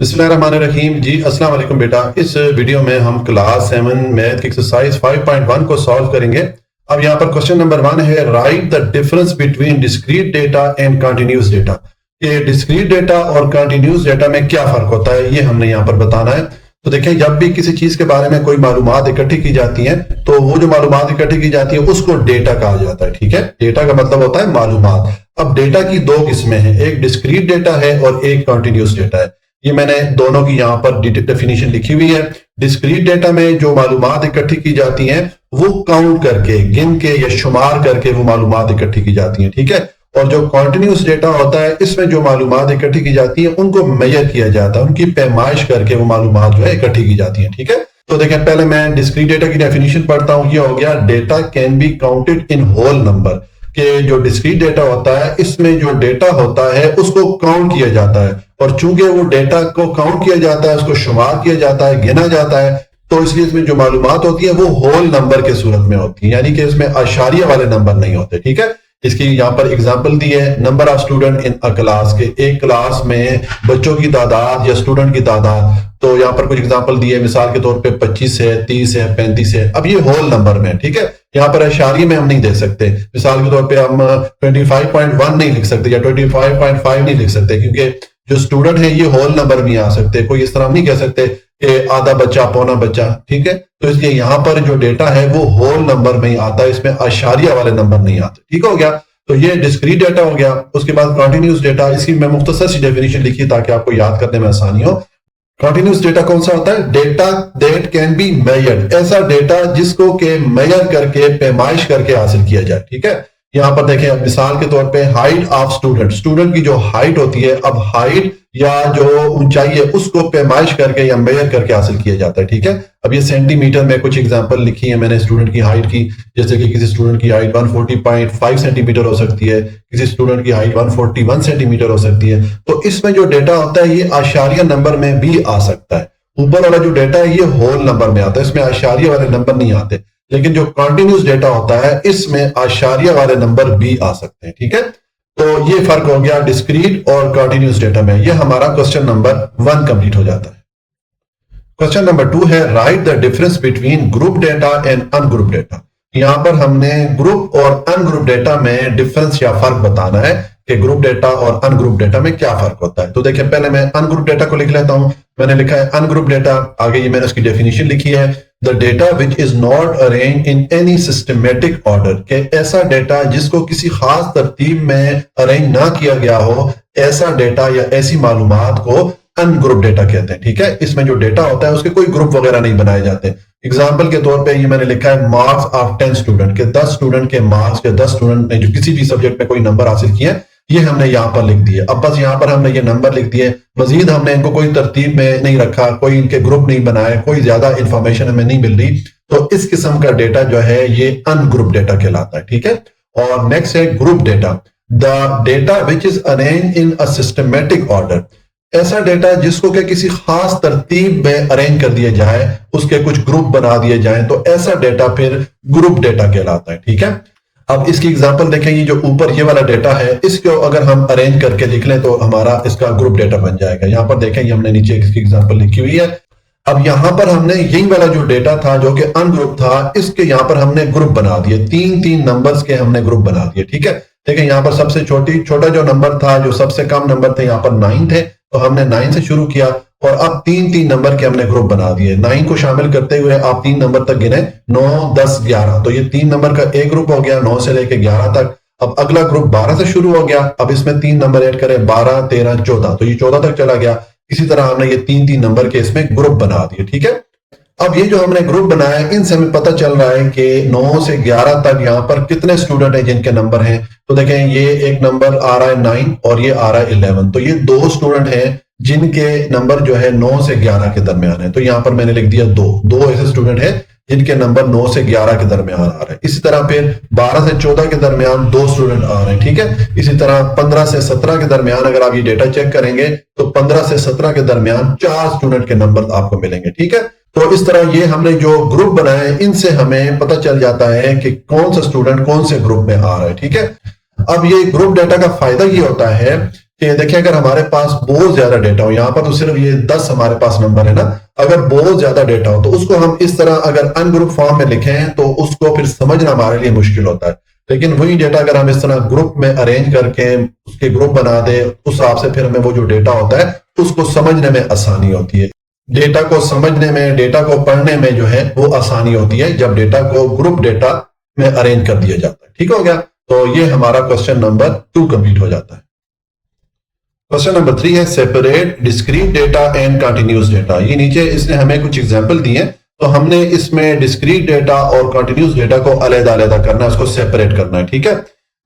बिस्मिल्लाहिर्रहमानिर्रहीम जी अस्सलाम वालेकुम बेटा। इस वीडियो में हम क्लास 7 मैथ की एक्सरसाइज 5.1 को सॉल्व करेंगे। अब यहाँ पर क्वेश्चन नंबर 1 है, right the difference between discrete data and continuous data. ये डिस्क्रीट डेटा और कंटिन्यूस डेटा में क्या फर्क होता है ये हमने यहाँ पर बताना है। तो देखें, जब भी किसी चीज के बारे में कोई मालूमात इकट्ठी की जाती है तो वो जो मालूमात इकट्ठी की जाती है उसको डेटा कहा जाता है। ठीक है, डेटा का मतलब होता है मालूमात। अब डेटा की दो किस्में हैं, एक डिस्क्रीट डेटा है और एक कंटिन्यूस डेटा है। ये मैंने दोनों की यहाँ पर डेफिनेशन लिखी हुई है। डिस्क्रीट डेटा में जो मालूमात इकट्ठी की जाती हैं वो काउंट करके, गिन के या शुमार करके वो मालूमात इकट्ठी की जाती हैं। ठीक है, और जो कॉन्टिन्यूस डेटा होता है इसमें जो मालूमात इकट्ठी की जाती है उनको मेजर किया जाता है, उनकी पैमाइश करके वो मालूमात जो है इकट्ठी की जाती है। ठीक है, तो देखें पहले मैं डिस्क्रीट डेटा की डेफिनेशन पढ़ता हूं। ये हो गया, data can be counted in whole number. कि जो डिस्क्रीट डेटा होता है इसमें जो डेटा होता है उसको काउंट किया जाता है, और चूंकि वो डेटा को काउंट किया जाता है, उसको शुमार किया जाता है, गिना जाता है, तो इसलिए इसमें जो मालूमात होती है वो होल नंबर के सूरत में होती है, यानी कि इसमें आशारिया वाले नंबर नहीं होते। ठीक है, इसकी यहाँ पर एग्जांपल दी है, number of student in a class, के एक क्लास में बच्चों की तादाद या स्टूडेंट की तादाद। तो यहाँ पर कुछ एग्जांपल दिए, मिसाल के तौर पे 25 है, 30 है, 35 है। अब ये होल नंबर में, ठीक है, यहाँ पर अशारिये में हम नहीं दे सकते। मिसाल के तौर पे हम 25.1 नहीं लिख सकते या 25.5 नहीं लिख सकते, क्योंकि जो स्टूडेंट है ये होल नंबर भी आ सकते हैं। कोई इस तरह हम नहीं कह सकते कि आधा बच्चा पौना बच्चा। ठीक है, तो इसलिए यहाँ पर जो डेटा है वो होल नंबर में ही आता है, इसमें आशारिया वाले नंबर नहीं आते। ठीक हो गया, तो ये डिस्क्रीट डेटा हो गया। उसके बाद कंटिन्यूस डेटा, इसकी मैं मुख्तसर सी डेफिनेशन लिखी ताकि आपको याद करने में आसानी हो। कंटिन्यूस डेटा कौन सा होता है? Data that can be measured, ऐसा डेटा जिसको के मेजर करके, पैमाइश करके हासिल किया जाए। ठीक है, यहाँ पर देखें, अब मिसाल के तौर पे हाइट ऑफ स्टूडेंट, स्टूडेंट की जो हाइट होती है, अब हाइट या जो ऊंचाई है उसको पैमाइश करके या मेजर करके हासिल किया जाता है। ठीक है, अब ये सेंटीमीटर में कुछ एग्जांपल लिखी है मैंने स्टूडेंट की हाइट की, जैसे कि किसी स्टूडेंट की हाइट 140.5 सेंटीमीटर हो सकती है, किसी स्टूडेंट की हाइट 141 सेंटीमीटर हो सकती है। तो इसमें जो डेटा होता है ये आशारिया नंबर में भी आ सकता है। ऊपर वाला जो डेटा है ये होल नंबर में आता है, इसमें आशारिया वाले नंबर नहीं आते। लेकिन जो कंटिन्यूस डेटा होता है इसमें आशारिया वाले नंबर भी आ सकते हैं। ठीक है, तो ये फर्क हो गया डिस्क्रीट और कंटिन्यूस डेटा में। ये हमारा क्वेश्चन नंबर 1 कंप्लीट हो जाता है। क्वेश्चन नंबर 2 है, right the difference between group data and ungroup data. यहां पर हमने ग्रुप और अनग्रुप डेटा में डिफरेंस या फर्क बताना है कि ग्रुप डेटा और अनग्रुप डेटा में क्या फर्क होता है। तो देखिए, पहले मैं अनग्रुप डेटा को लिख लेता हूं। मैंने लिखा है अनग्रुप डेटा, आगे ये मैंने उसकी डेफिनेशन लिखी है, the data which is not arrange in any systematic order, के ऐसा डेटा जिसको किसी खास तरतीब में अरेंज ना किया गया हो, ऐसा डेटा या ऐसी मालूमात को अनग्रुप डेटा कहते हैं। ठीक है, इसमें जो डेटा होता है उसके कोई ग्रुप वगैरह नहीं बनाए जाते। एग्जाम्पल के तौर पे ये मैंने लिखा है, मार्क्स ऑफ 10 स्टूडेंट, के 10 स्टूडेंट के मार्क्स, के 10 स्टूडेंट ने जो किसी भी सब्जेक्ट में कोई नंबर हासिल किए, ये हमने यहाँ पर लिख दिए। अब बस यहाँ पर हमने ये नंबर लिख दिए, मजीद हमने इनको कोई तरतीब में नहीं रखा, कोई इनके ग्रुप नहीं बनाए, कोई ज्यादा इंफॉर्मेशन हमें नहीं मिल रही। तो इस किस्म का डेटा जो है ये अनग्रुप डेटा कहलाता है। ठीक है, और नेक्स्ट है group data, the data which is arrange in a systematic order, ऐसा डेटा जिसको कि किसी खास तरतीब में अरेंज कर दिया जाए, उसके कुछ ग्रुप बना दिए जाए, तो ऐसा डेटा फिर ग्रुप डेटा कहलाता है। ठीक है, अब इसकी एग्जांपल देखें, ये जो ऊपर ये वाला डेटा है इसको अगर हम अरेंज करके लिख लें तो हमारा इसका ग्रुप डेटा बन जाएगा। यहां पर देखें, ये हमने नीचे इसकी एग्जांपल लिखी हुई है। अब यहां पर हमने यही वाला जो डेटा था जो कि अनग्रुप था, इसके यहां पर हमने ग्रुप बना दिए, 3-3 नंबर्स के हमने ग्रुप बना दिए। ठीक है, देखें यहां पर सबसे छोटा जो नंबर था, जो सबसे कम नंबर थे, यहां पर 9 थे, तो हमने 9 से शुरू किया और अब 3-3 नंबर के हमने ग्रुप बना दिए। 9 को शामिल करते हुए आप 3 नंबर तक गिने, 9, 10, 11, तो ये 3 नंबर का एक ग्रुप हो गया 9 से लेके 11 तक। अब अगला ग्रुप 12 से शुरू हो गया, अब इसमें 3 नंबर ऐड करें, 12, 13, 14, तो ये 14 तक चला गया। इसी तरह हमने ये 3-3 नंबर के इसमें ग्रुप बना दिए। ठीक है, अब ये जो हमने ग्रुप बनाया इनसे हमें पता चल रहा है कि 9 से 11 तक यहाँ पर कितने स्टूडेंट हैं जिनके नंबर हैं। तो देखें, ये एक नंबर आ रहा है 9 और ये आ रहा है 11, तो ये 2 स्टूडेंट हैं जिनके नंबर जो है 9 से 11 के दरमियान है। तो यहाँ पर मैंने लिख दिया 2 ऐसे स्टूडेंट हैं जिनके नंबर 9 से 11 के दरमियान आ रहे हैं। इसी तरह फिर 12 से 14 के दरमियान 2 स्टूडेंट आ रहे हैं। ठीक है, इसी तरह 15 से 17 के दरमियान अगर आप ये डेटा चेक करेंगे तो 15 से 17 के दरमियान 4 स्टूडेंट के नंबर आपको मिलेंगे। ठीक है, तो इस तरह ये हमने जो ग्रुप बनाए इनसे हमें पता चल जाता है कि कौन सा स्टूडेंट कौन से ग्रुप में आ रहा है। ठीक है, अब ये ग्रुप डेटा का फायदा ये होता है कि देखिए अगर हमारे पास बहुत ज्यादा डेटा हो, यहाँ पर तो सिर्फ ये 10 हमारे पास नंबर है ना, अगर बहुत ज्यादा डेटा हो तो उसको हम इस तरह अगर अनग्रुप फॉर्म में लिखें तो उसको फिर समझना हमारे लिए मुश्किल होता है। लेकिन वही डेटा अगर हम इस तरह ग्रुप में अरेंज करके उसके ग्रुप बना दे, उस हिसाब से फिर हमें वो जो डेटा होता है उसको समझने में आसानी होती है। डेटा को समझने में, डेटा को पढ़ने में जो है वो आसानी होती है जब डेटा को ग्रुप डेटा में अरेंज कर दिया जाता है। ठीक हो गया, तो ये हमारा क्वेश्चन नंबर 2 कंप्लीट हो जाता है। क्वेश्चन नंबर 3 है separate discrete data and continuous data. ये नीचे इसने हमें कुछ एग्जांपल दिए हैं, तो हमने इसमें डिस्क्रीट डेटा और कंटिन्यूस डेटा को अलग-अलग करना है, उसको सेपरेट करना है। ठीक है,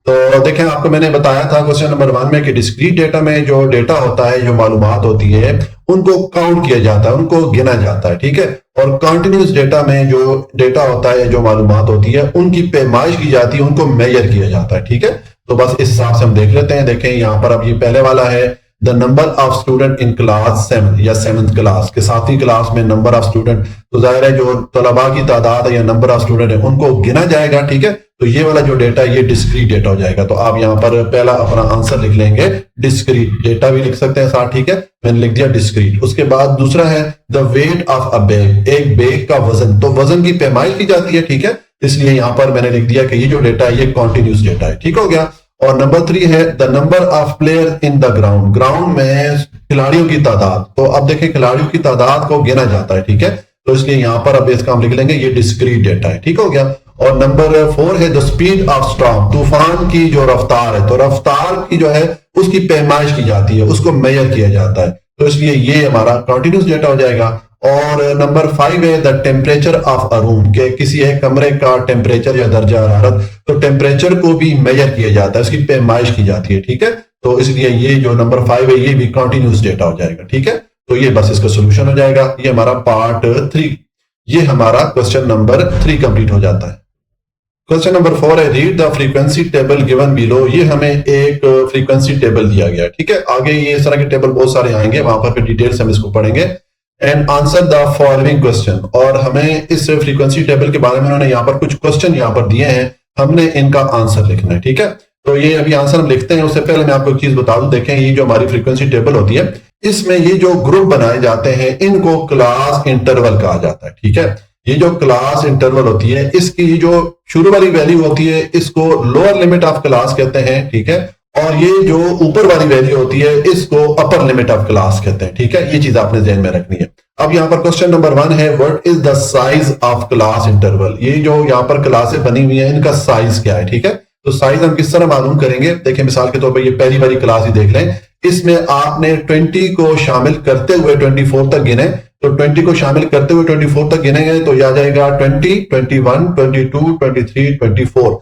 तो देखें आपको मैंने बताया था क्वेश्चन नंबर 1 में कि डिस्क्रीट डेटा में जो डेटा होता है, जो मालूमात होती है, उनको काउंट किया जाता है, उनको गिना जाता है। ठीक है, और कंटिन्यूस डेटा में जो डेटा होता है, जो मालूमात होती है, उनकी पैमाइश की जाती है, उनको मेजर किया जाता है। ठीक है, तो बस इस हिसाब से हम देख लेते हैं। देखें यहाँ पर अब ये पहले वाला है the number of student in class 7 या 7th क्लास के 7वीं क्लास में नंबर ऑफ स्टूडेंट, तो जाहिर है जो तलबा की तादाद है या नंबर ऑफ स्टूडेंट है उनको गिना जाएगा। ठीक है, तो ये वाला जो डेटा ये डिस्क्रीट डेटा हो जाएगा। तो आप यहाँ पर पहला अपना आंसर लिख लेंगे डिस्क्रीट डेटा भी लिख सकते हैं साथ। ठीक है, मैंने लिख दिया डिस्क्रीट। उसके बाद दूसरा है the weight of a bag, एक बैग का वजन, तो वजन की पैमाइश की जाती है। ठीक है, इसलिए यहाँ पर मैंने लिख दिया कि ये जो डेटा है ये कॉन्टिन्यूस डेटा है। ठीक हो गया। और नंबर 3 है the number of player in the ground, ground में खिलाड़ियों की तादाद, तो अब देखें खिलाड़ियों की तादाद को गिना जाता है। ठीक है, तो इसलिए यहाँ पर अब इसका हम लिख लेंगे ये डिस्क्रीट डेटा है। ठीक हो गया। और नंबर 4 है द स्पीड ऑफ स्टॉर्म, तूफान की जो रफ्तार है, तो रफ्तार की जो है उसकी पैमाइश की जाती है, उसको मेजर किया जाता है, तो इसलिए ये हमारा कंटिन्यूस डेटा हो जाएगा। और नंबर 5 है the temperature of a room, के किसी एक कमरे का टेम्परेचर या दर्जा हरारत, तो टेम्परेचर को भी मेजर किया जाता है, उसकी पैमाइश की जाती है। ठीक है, तो इसलिए ये जो नंबर 5 है ये भी कंटिन्यूस डेटा हो जाएगा। ठीक है, तो ये बस इसका सोल्यूशन हो जाएगा। ये हमारा पार्ट 3, ये हमारा क्वेश्चन नंबर 3 कंप्लीट हो जाता है। क्वेश्चन नंबर 4 है read the frequency table given below. ये हमें एक फ्रीक्वेंसी टेबल दिया गया। ठीक है, आगे ये इस तरह के टेबल बहुत सारे आएंगे, वहां पर फिर डिटेल से हम इसको पढ़ेंगे। And answer the following question, और हमें इस फ्रीक्वेंसी टेबल के बारे में उन्होंने यहाँ पर कुछ क्वेश्चन यहाँ पर दिए हैं, हमने इनका आंसर लिखना है। ठीक है, तो ये अभी आंसर हम लिखते हैं, उससे पहले मैं आपको एक चीज बता दूं। देखें ये जो हमारी फ्रीक्वेंसी टेबल होती है, इसमें ये जो ग्रुप बनाए जाते हैं इनको क्लास इंटरवल कहा जाता है। ठीक है, ये जो क्लास इंटरवल होती है, इसकी जो शुरू वाली वैल्यू होती है इसको लोअर लिमिट ऑफ क्लास कहते हैं। ठीक है, और ये जो ऊपर वाली वैल्यू होती है इसको अपर लिमिट ऑफ क्लास कहते हैं। ठीक है, ये चीज आपने ध्यान में रखनी है। अब यहाँ पर क्वेश्चन नंबर 1 है what is the size of class interval. ये जो यहाँ पर क्लासें बनी हुई है इनका साइज क्या है। ठीक है, तो साइज हम किस तरह मालूम करेंगे। देखिए मिसाल के तौर पर ये पहली वाली क्लास ही देख लें, इसमें आपने 20 को शामिल करते हुए 24 तक गिने, तो 20 को शामिल करते हुए 24 तक गिनेंगे तो यह आ जाएगा 20, 21, 22, 23, 24।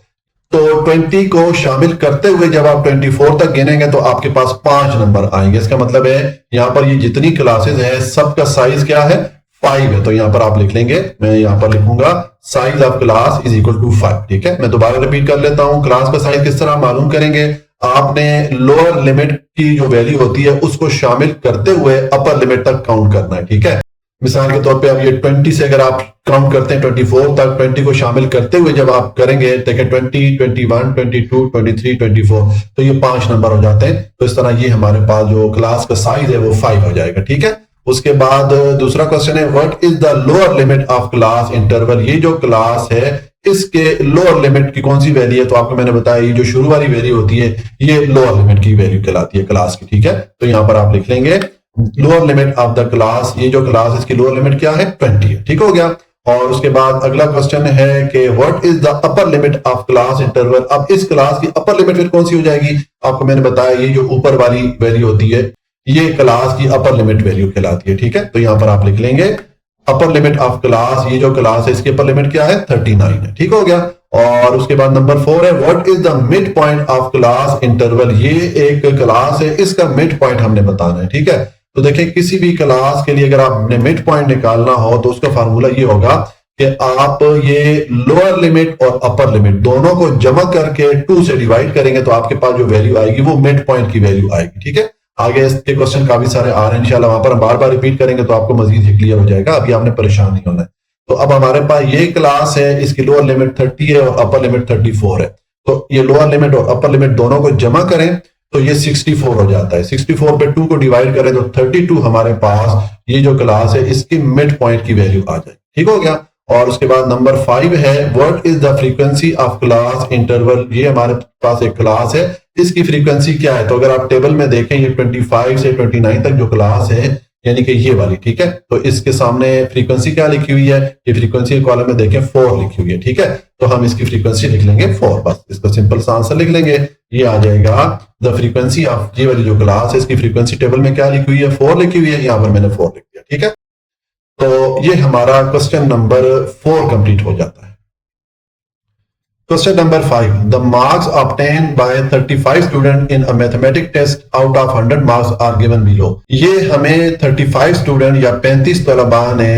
तो 20 को शामिल करते हुए जब आप 24 तक गिनेंगे तो आपके पास 5 नंबर आएंगे। इसका मतलब है यहाँ पर ये जितनी क्लासेस हैं सबका साइज क्या है, 5 है। तो यहाँ पर आप लिख लेंगे, मैं यहाँ पर लिखूंगा size of class is equal to 5। ठीक है, मैं दोबारा रिपीट कर लेता हूं। क्लास का साइज किस तरह मालूम करेंगे, आपने लोअर लिमिट की जो वैल्यू होती है उसको शामिल करते हुए अपर लिमिट तक काउंट करना है। ठीक है, मिसाल के तौर पे अब ये 20 से अगर आप काउंट करते हैं 24 तक, 20 को शामिल करते हुए जब आप करेंगे देखें 20, 21, 22, 23, 24, तो ये 5 नंबर हो जाते हैं। तो इस तरह ये हमारे पास जो क्लास का साइज है वो 5 हो जाएगा। ठीक है, उसके बाद दूसरा क्वेश्चन है what is the lower limit of class interval. ये जो क्लास है इसके लोअर लिमिट की कौन सी वैल्यू है, तो आपको मैंने बताया ये जो शुरू वाली वैल्यू होती है ये लोअर लिमिट की वैल्यू कहलाती है क्लास की। ठीक है, तो यहां पर आप लिख लेंगे lower limit of the class, ये जो क्लास इसकी लोअर लिमिट क्या है, 20 है। ठीक हो गया। और उसके बाद अगला क्वेश्चन है कि what is the upper limit of class interval. अब इस क्लास की अपर लिमिट फिर कौन सी हो जाएगी, आपको मैंने बताया ये जो ऊपर वाली वैल्यू होती है ये क्लास की अपर लिमिट वैल्यू कहलाती है। ठीक है, तो यहां पर आप लिख लेंगे अपर लिमिट ऑफ क्लास, ये जो क्लास है इसकी अपर लिमिट क्या है, 39 है। ठीक हो गया। और उसके बाद नंबर 4 है what is the mid point of class interval. ये एक क्लास है, इसका मिड पॉइंट हमने बताना है। ठीक है, तो देखिए किसी भी क्लास के लिए अगर आपने मिड पॉइंट निकालना हो तो उसका फार्मूला ये होगा कि आप ये लोअर लिमिट और अपर लिमिट दोनों को जमा करके 2 से डिवाइड करेंगे तो आपके पास जो वैल्यू आएगी वो मिड पॉइंट की वैल्यू आएगी। ठीक है, आगे इसके क्वेश्चन काफी सारे आ रहे हैं इंशाल्लाह, वहां पर हम बार बार रिपीट करेंगे तो आपको मजीद ही क्लियर हो जाएगा, अभी आपने परेशान नहीं होना है। तो अब हमारे पास ये क्लास है, इसकी लोअर लिमिट 30 है और अपर लिमिट 34 है। तो ये लोअर लिमिट और अपर लिमिट दोनों को जमा करें तो ये 64 हो जाता है। 64 पे 2 को डिवाइड करें तो 32 हमारे पास ये जो क्लास है इसकी मिड पॉइंट की वैल्यू आ जाए। ठीक हो गया। और उसके बाद नंबर 5 है what is the frequency of class interval. ये हमारे पास एक क्लास है, इसकी फ्रीक्वेंसी क्या है। तो अगर आप टेबल में देखें ये 25 से 29 तक जो क्लास है यानी कि ये वाली, ठीक है, तो इसके सामने फ्रीक्वेंसी क्या लिखी हुई है, ये फ्रीक्वेंसी के कॉलम में देखें 4 लिखी हुई है। ठीक है, तो हम इसकी फ्रीक्वेंसी लिख लेंगे 4, बस इसका सिंपल सा आंसर लिख लेंगे। ये आ जाएगा द फ्रीक्वेंसी ऑफ ये वाली जो क्लास है इसकी फ्रीक्वेंसी टेबल में क्या लिखी हुई है, 4 लिखी हुई है, यहां पर मैंने 4 लिख दिया। ठीक है, तो ये हमारा क्वेश्चन नंबर 4 कंप्लीट हो जाता है। Question number 5. The marks obtained by 35 students in a mathematics test out of 100 marks are given below. ये हमें 35 स्टूडेंट या 35 तलबा ने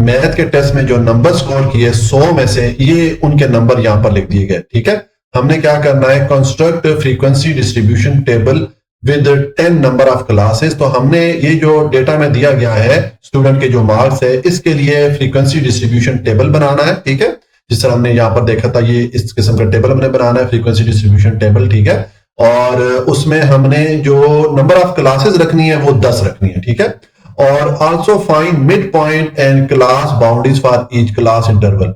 मैथ के टेस्ट में जो नंबर स्कोर किए 100 में से, ये उनके नंबर यहां पर लिख दिए गए। ठीक है, हमने क्या करना है, construct frequency distribution table with 10 number of classes. तो हमने ये जो डेटा में दिया गया है स्टूडेंट के जो मार्क्स है इसके लिए फ्रीक्वेंसी डिस्ट्रीब्यूशन टेबल बनाना है। ठीक है, जिस तरह हमने यहाँ पर देखा था, ये इस किस्म का टेबल हमने बनाना है, फ्रीक्वेंसी डिस्ट्रीब्यूशन टेबल। ठीक है, और उसमें हमने जो नंबर ऑफ क्लासेस रखनी है वो 10 रखनी है। ठीक है, और also find mid point and class boundaries for each class interval.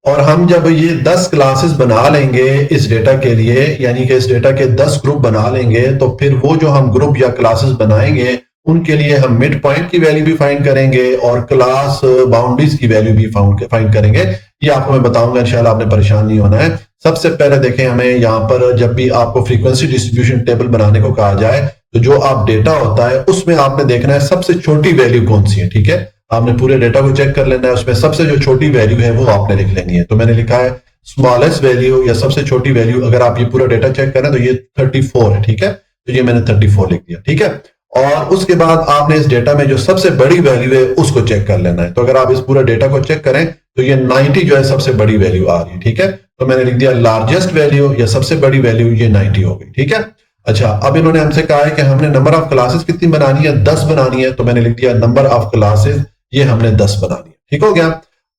और हम जब ये 10 क्लासेस बना लेंगे इस डेटा के लिए, यानी कि इस डेटा के 10 ग्रुप बना लेंगे, तो फिर वो जो हम ग्रुप या क्लासेस बनाएंगे उनके लिए हम मिड पॉइंट की वैल्यू भी फाइंड करेंगे और क्लास बाउंड्रीज की वैल्यू भी फाइंड करेंगे। ये आपको मैं बताऊंगा, इंशाल्लाह आपने परेशान नहीं होना है। सबसे पहले देखें, हमें यहाँ पर जब भी आपको फ्रीक्वेंसी डिस्ट्रीब्यूशन टेबल बनाने को कहा जाए तो जो आप डेटा होता है उसमें आपने देखना है सबसे छोटी वैल्यू कौन सी है। ठीक है, आपने पूरे डेटा को चेक कर लेना है, उसमें सबसे जो छोटी वैल्यू है वो आपने लिख लेनी है। तो मैंने लिखा है स्मॉलेस्ट वैल्यू या सबसे छोटी वैल्यू। अगर आप ये पूरा डेटा चेक करें तो ये 34 है। ठीक है, तो ये मैंने 34 लिख दिया। ठीक है, और उसके बाद आपने इस डेटा में जो सबसे बड़ी वैल्यू है उसको चेक कर लेना है। तो अगर आप इस पूरे डेटा को चेक करें तो ये 90 जो है सबसे बड़ी वैल्यू आ रही है। ठीक है, तो मैंने लिख दिया लार्जेस्ट वैल्यू या सबसे बड़ी वैल्यू ये 90 हो गई। ठीक है, अच्छा, अब इन्होंने हमसे कहा है कि हमने नंबर ऑफ क्लासेस कितनी बनानी है, 10 बनानी है। तो मैंने लिख दिया नंबर ऑफ क्लासेस ये हमने 10 बनानी है। ठीक हो गया।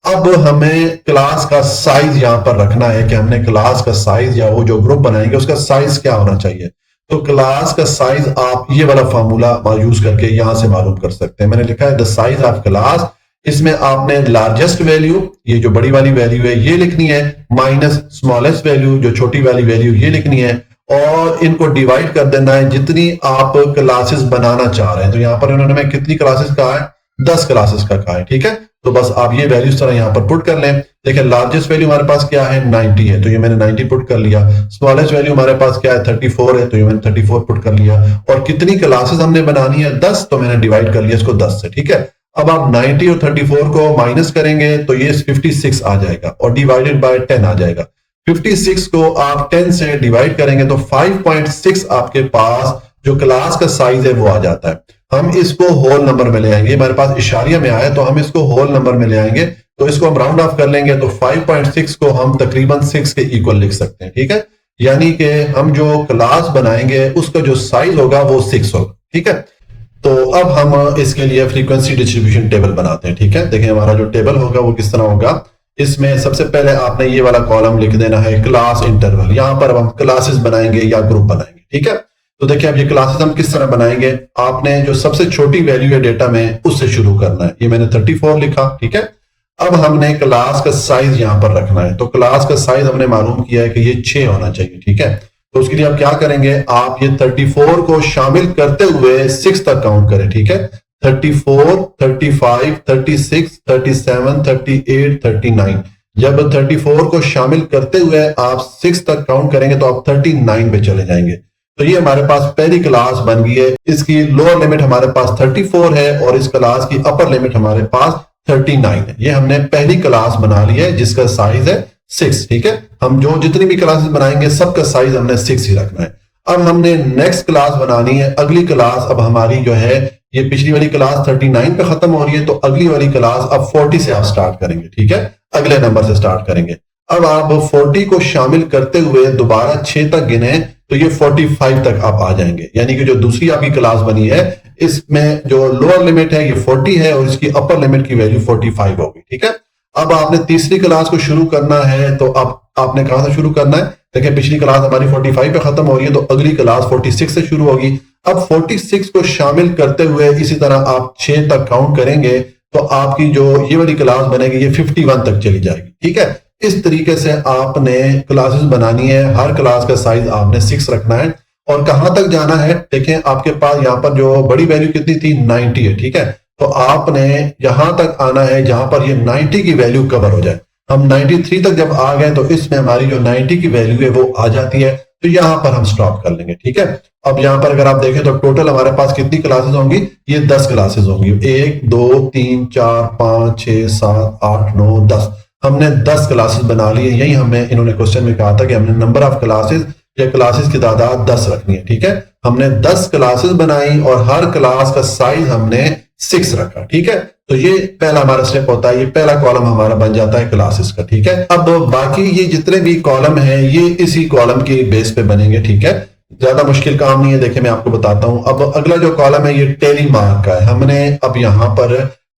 अब हमें क्लास का साइज यहां पर रखना है कि हमने क्लास का साइज या वो जो ग्रुप बनाएंगे उसका साइज क्या होना चाहिए। तो क्लास का साइज आप ये वाला फार्मूला यूज करके यहां से मालूम कर सकते हैं। मैंने लिखा है द साइज ऑफ क्लास, इसमें आपने लार्जेस्ट वैल्यू ये जो बड़ी वाली वैल्यू है ये लिखनी है, माइनस स्मॉलेस्ट वैल्यू जो छोटी वाली वैल्यू ये लिखनी है, और इनको डिवाइड कर देना है जितनी आप क्लासेस बनाना चाह रहे हैं। तो यहां पर इन्होंने मैं कितनी क्लासेस कहा है, 10 क्लासेस का कहा है। ठीक है, तो बस आप ये वैल्यू इस तरह यहां पर पुट कर लें। देखिए लार्जेस्ट वैल्यू हमारे पास क्या है, 90 है, तो ये मैंने 90 पुट कर लिया। स्मॉलेस्ट वैल्यू हमारे पास क्या है, 34 है, तो ये मैंने 34 पुट कर लिया। और कितनी क्लासेस हमने बनानी है, 10, तो मैंने डिवाइड कर लिया इसको 10 से। ठीक है, अब आप 90 और 34 को माइनस करेंगे तो ये 56 आ जाएगा और डिवाइडेड बाय 10 आ जाएगा। 56 को आप 10 से डिवाइड करेंगे तो 5.6 आपके पास जो क्लास का साइज है वो आ जाता है। हम इसको होल नंबर में ले आएंगे, हमारे पास इशारिया में आया तो हम इसको होल नंबर में ले आएंगे, तो इसको हम राउंड ऑफ कर लेंगे तो 5.6 को हम तकरीबन 6 के इक्वल लिख सकते हैं। ठीक है, यानी कि हम जो क्लास बनाएंगे उसका जो साइज होगा वो 6 होगा। ठीक है, तो अब हम इसके लिए फ्रीक्वेंसी डिस्ट्रीब्यूशन टेबल बनाते हैं। ठीक है, देखें हमारा जो टेबल होगा वो किस तरह होगा। इसमें सबसे पहले आपने ये वाला कॉलम लिख देना है क्लास इंटरवल, यहां पर हम क्लासेस बनाएंगे या ग्रुप बनाएंगे। ठीक है, तो देखिए अब ये क्लासेस हम किस तरह बनाएंगे, आपने जो सबसे छोटी वैल्यू है डेटा में उससे शुरू करना है। ये मैंने 34 लिखा। ठीक है, अब हमने क्लास का साइज यहां पर रखना है, तो क्लास का साइज हमने मालूम किया है कि ये 6 होना चाहिए। ठीक है, तो उसके लिए आप क्या करेंगे, आप ये 34 को शामिल करते हुए 6 तक काउंट करें। ठीक है, 34, 35, 36, 37, 38, 39। जब 34 को शामिल करते हुए आप 6 तक काउंट करेंगे तो आप 39 पे चले जाएंगे। तो ये हमारे पास पहली क्लास बन गई है। इसकी लोअर लिमिट हमारे पास 34 है और इस क्लास की अपर लिमिट हमारे पास 39 है। ये हमने पहली क्लास बना ली है जिसका साइज है 6। ठीक है, हम जो जितनी भी क्लासेस बनाएंगे सबका साइज हमने 6 ही रखना है। अब हमने नेक्स्ट क्लास बनानी है, अगली क्लास अब हमारी जो है ये पिछली वाली क्लास 39 पे खत्म हो रही है, तो अगली वाली क्लास अब 40 से आप स्टार्ट करेंगे। ठीक है, अगले नंबर से स्टार्ट करेंगे। अब आप 40 को शामिल करते हुए दोबारा 6 तक गिने तो ये 45 तक आप आ जाएंगे, यानी कि जो दूसरी आपकी क्लास बनी है इसमें जो लोअर लिमिट है ये 40 है और इसकी अपर लिमिट की वैल्यू 45 होगी। ठीक है, अब आपने तीसरी क्लास को शुरू करना है, तो अब आपने कहां से शुरू करना है? देखिए पिछली क्लास हमारी 45 पे खत्म हो रही है, तो अगली क्लास 46 से शुरू होगी। अब 46 को शामिल करते हुए इसी तरह आप 6 तक काउंट करेंगे तो आपकी जो ये वाली क्लास बनेगी ये 51 तक चली जाएगी। ठीक है, इस तरीके से आपने क्लासेस बनानी है। हर क्लास का साइज आपने 6 रखना है। और कहां तक जाना है? देखें आपके पास यहाँ पर जो बड़ी वैल्यू कितनी थी, 90 है। ठीक है, तो आपने यहां तक आना है जहां पर ये 90 की वैल्यू कवर हो जाए। हम 93 तक जब आ गए तो इसमें हमारी जो 90 की वैल्यू है वो आ जाती है, तो यहां पर हम स्टॉप कर लेंगे। ठीक है, अब यहां पर अगर आप देखें तो टोटल हमारे पास कितनी क्लासेस होंगी? ये 10 क्लासेस होंगी। 1 2 3 4 5 6 7 8 9 10। हमने 10 क्लासेस बना ली है। यही हमें इन्होंने क्वेश्चन में कहा था कि हमने नंबर ऑफ क्लासेस या क्लासेस की तादाद 10 रखनी है। ठीक है, हमने 10 क्लासेस बनाई और हर क्लास का साइज हमने 6 रखा। ठीक है, तो ये पहला हमारा स्टेप होता है, ये पहला कॉलम हमारा बन जाता है क्लासेस का। ठीक है, अब बाकी ये जितने भी कॉलम हैं ये इसी कॉलम की बेस पे बनेंगे। ठीक है, ज्यादा मुश्किल काम नहीं है। देखिए मैं आपको बताता हूं। अब अगला जो कॉलम है ये टेली मार्क का है। हमने अब यहां पर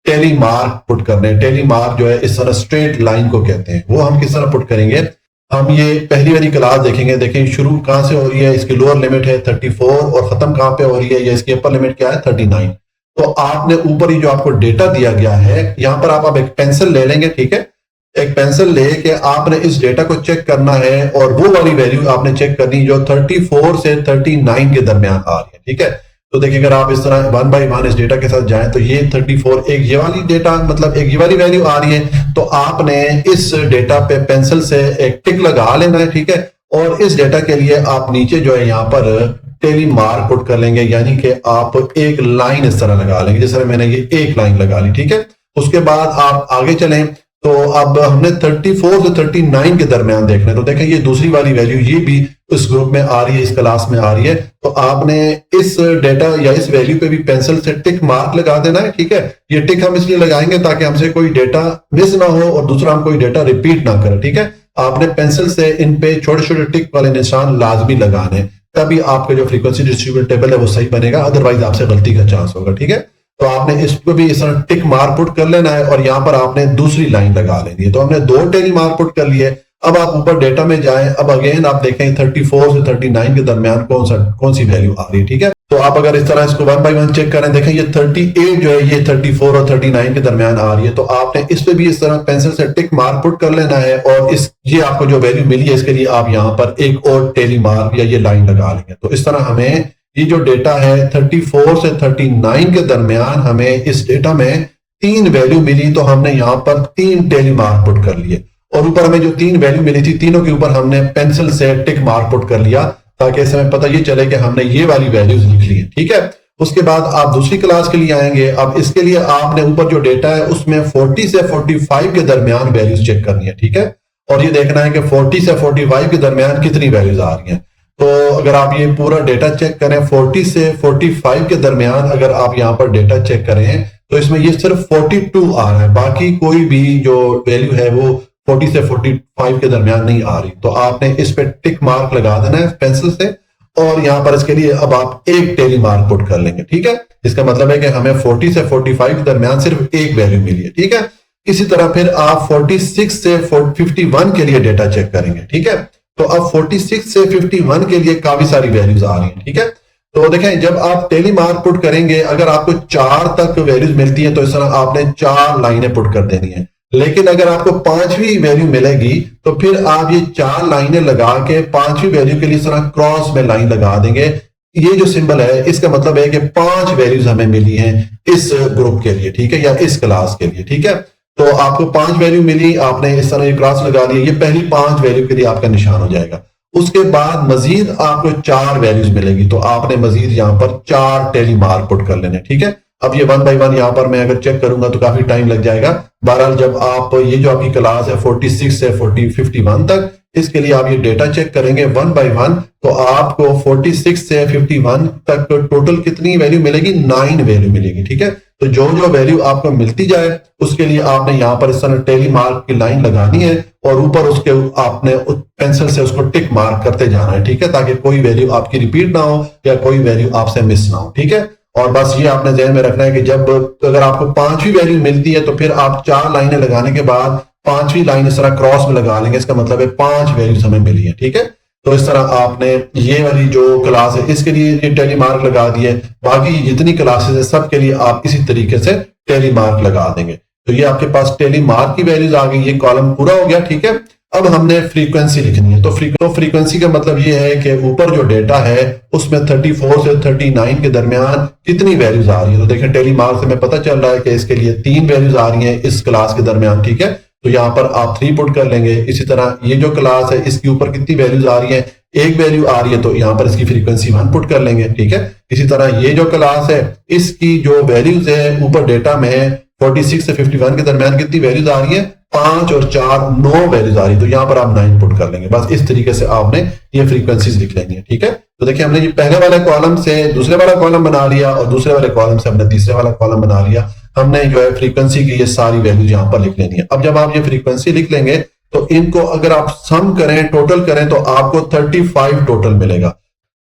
टेली मार्क पुट करने हैं। टेली मार्क जो है इस तरह स्ट्रेट लाइन को कहते हैं, वो हम किस तरह पुट करेंगे? हम ये पहली वाली क्लास देखेंगे। देखें शुरू कहां से हो रही है, इसकी लोअर लिमिट है 34 और खत्म कहां पे हो रही है, या इसकी अपर लिमिट क्या है 39। तो आपने ऊपर ही जो आपको डेटा दिया गया है यहां पर आप एक पेंसिल ले लेंगे। ठीक है, एक पेंसिल लेके आपने इस डेटा को चेक करना है और वो वाली वैल्यू आपने चेक करनी जो 34 से 39 के दरमियान आ रही है। ठीक है, तो देखिए अगर आप इस तरह 1 बाय 1 इस डेटा के साथ जाएं तो ये 34 एक ये वाली डेटा मतलब एक ये वाली वैल्यू आ रही है, तो आपने इस डेटा पे पेंसिल से एक टिक लगा लेना है। ठीक है, और इस डेटा के लिए आप नीचे जो है यहाँ पर टेली मार्क पुट कर लेंगे, यानी कि आप एक लाइन इस तरह लगा लेंगे, जिस तरह मैंने ये एक लाइन लगा ली। ठीक है, उसके बाद आप आगे चलें तो अब हमने 34 से 39 के दरमियान देखना है। तो देखें ये दूसरी वाली वैल्यू ये भी इस ग्रुप में आ रही है, इस क्लास में आ रही है, तो आपने इस डेटा या इस वैल्यू पे भी पेंसिल से टिक मार्क लगा देना है। ठीक है, ये टिक हम इसलिए लगाएंगे ताकि हमसे कोई डेटा मिस ना हो और दूसरा हम कोई डेटा रिपीट ना करें। ठीक है, आपने पेंसिल से इन पे छोटे छोटे टिक वाले निशान लाजमी लगाने, तभी आपका जो फ्रीक्वेंसी डिस्ट्रीब्यूटेड टेबल है वो सही बनेगा, अदरवाइज आपसे गलती का चांस होगा। ठीक है, तो आपने इसको भी इस तरह टिक मार्क पुट कर लेना है और यहां पर आपने दूसरी लाइन लगा लेनी है। तो हमने 2 टेली मार्क पुट कर लिए। अब आप ऊपर डेटा में जाएं। अब अगेन आप देखें 34 से 39 के दरमियान कौन सी वैल्यू आ रही है। ठीक है, तो आप अगर इस तरह इसको 1 बाय 1 चेक करें, देखें ये 38 जो है ये 34 और 39 के दरमियान आ रही है, तो आपने इस पे भी इस तरह पेंसिल से टिक मार्क पुट कर लेना है और इस ये आपको जो वैल्यू मिली है इसके लिए आप यहाँ पर एक और टेली मार्क या ये लाइन लगा लेंगे। तो इस तरह हमें ये जो डेटा है 34 से 39 के दरमियान हमें इस डेटा में 3 वैल्यू मिली, तो हमने यहाँ पर 3 टेली मार्क पुट कर लिए और ऊपर हमें जो 3 वैल्यू मिली थी तीनों के ऊपर हमने पेंसिल से टिक मार्क पुट कर लिया, ताकि इस समय पता ये चले कि हमने ये वाली वैल्यूज लिख ली है। ठीक है, उसके बाद आप दूसरी क्लास के लिए आएंगे। अब इसके लिए आपने ऊपर जो डेटा है उसमें 40 से 45 के दरमियान वैल्यूज चेक करनी है। ठीक है, और ये देखना है कि 40 से 45 के दरमियान कितनी वैल्यूज आ रही हैं। तो अगर आप ये पूरा डेटा चेक करें 40 से 45 के दरमियान अगर आप यहाँ पर डेटा चेक करें तो इसमें ये सिर्फ 42 आ रहा है, बाकी कोई भी जो वैल्यू है वो 40 से 45 के दरमियान नहीं आ रही। तो आपने इस पे टिक मार्क लगा देना है पेंसिल से और यहाँ पर इसके लिए अब आप एक टेली मार्क पुट कर लेंगे। ठीक है, इसका मतलब है कि हमें 40 से 45 के दरमियान सिर्फ एक वैल्यू मिली है। ठीक है, इसी तरह फिर आप 46 से 51 के लिए डेटा चेक करेंगे। ठीक है, तो अब 46 से 51 के लिए काफी सारी वैल्यूज आ रही हैं। ठीक है, तो देखें जब आप टेली मार्क पुट करेंगे अगर आपको 4 तक वैल्यूज मिलती हैं तो इस तरह आपने 4 लाइनें पुट कर देनी है। लेकिन अगर आपको 5वीं वैल्यू मिलेगी तो फिर आप ये 4 लाइनें लगा के 5वीं वैल्यू के लिए इस तरह क्रॉस में लाइन लगा देंगे। ये जो सिंबल है इसका मतलब है कि 5 वैल्यूज हमें मिली हैं इस ग्रुप के लिए। ठीक है, या इस क्लास के लिए। ठीक है, तो आपको 5 वैल्यू मिली, आपने इस तरह ये क्रॉस लगा दिया, ये पहली 5 वैल्यू के लिए आपका निशान हो जाएगा। उसके बाद मजीद आपको 4 वैल्यूज मिलेगी, तो आपने मजीद यहाँ पर 4 टेली मार्क पुट कर लेने। ठीक है, अब ये 1 बाय 1 यहाँ पर मैं अगर चेक करूंगा तो काफी टाइम लग जाएगा। बहरहाल जब आप ये जो आपकी क्लास है 46 से 51 तक, इसके लिए आप ये डेटा चेक करेंगे 1 बाय 1, तो आपको 46 से 51 तक टोटल कितनी वैल्यू मिलेगी? 9 वैल्यू मिलेगी। ठीक है, तो जो जो वैल्यू आपको मिलती जाए उसके लिए आपने यहाँ पर इस तरह टेली मार्क की लाइन लगानी है और ऊपर उसके आपने पेंसिल से उसको टिक मार्क करते जाना है। ठीक है, ताकि कोई वैल्यू आपकी रिपीट ना हो या कोई वैल्यू आपसे मिस ना हो। ठीक है, और बस ये आपने ध्यान में रखना है कि जब अगर आपको पांचवी वैल्यू मिलती है तो फिर आप 4 लाइनें लगाने के बाद पांचवी लाइन इस तरह क्रॉस में लगा लेंगे, इसका मतलब है 5 वैल्यूज हमें मिली है। ठीक है, तो इस तरह आपने ये वाली जो क्लास है इसके लिए ये टैली मार्क लगा दिए, बाकी जितनी क्लासेस है सब के लिए आप इसी तरीके से टैली मार्क लगा देंगे। तो ये आपके पास टैली मार्क की वैल्यूज आ गई, ये कॉलम पूरा हो गया। ठीक है, अब हमने फ्रीक्वेंसी लिखनी है। तो फ्रीक्वेंसी का मतलब ये है कि ऊपर जो डेटा है उसमें 34 से 39 के दरमियान कितनी वैल्यूज आ रही है। तो देखें टैली मार्क से हमें पता चल रहा है कि इसके लिए 3 वैल्यूज आ रही हैं इस क्लास के दरमियान। ठीक है, तो यहाँ पर आप 3 पुट कर लेंगे। इसी तरह ये जो क्लास है इसके ऊपर कितनी वैल्यूज आ रही है, 1 वैल्यू आ रही है, तो यहाँ पर इसकी फ्रीक्वेंसी 1 पुट कर लेंगे। ठीक है, इसी तरह ये जो क्लास है इसकी जो वैल्यूज है ऊपर डेटा में 46 से 51 के दरमियान कितनी वैल्यूज आ रही है, 5 और 4 9 वैल्यूज आ रही है, तो यहाँ पर आप 9 पुट कर लेंगे। बस इस तरीके से आपने ये फ्रीक्वेंसीज लिख लेंगे। ठीक है, तो देखिए हमने ये पहले वाले कॉलम से दूसरे वाला कॉलम बना लिया और दूसरे वाले कॉलम से हमने तीसरे वाला कॉलम बना लिया। हमने जो है फ्रीक्वेंसी की ये सारी वैल्यूज यहाँ पर लिख लेनी है। अब जब आप ये फ्रीक्वेंसी लिख लेंगे तो इनको अगर आप सम करें, टोटल करें, तो आपको 35 टोटल मिलेगा।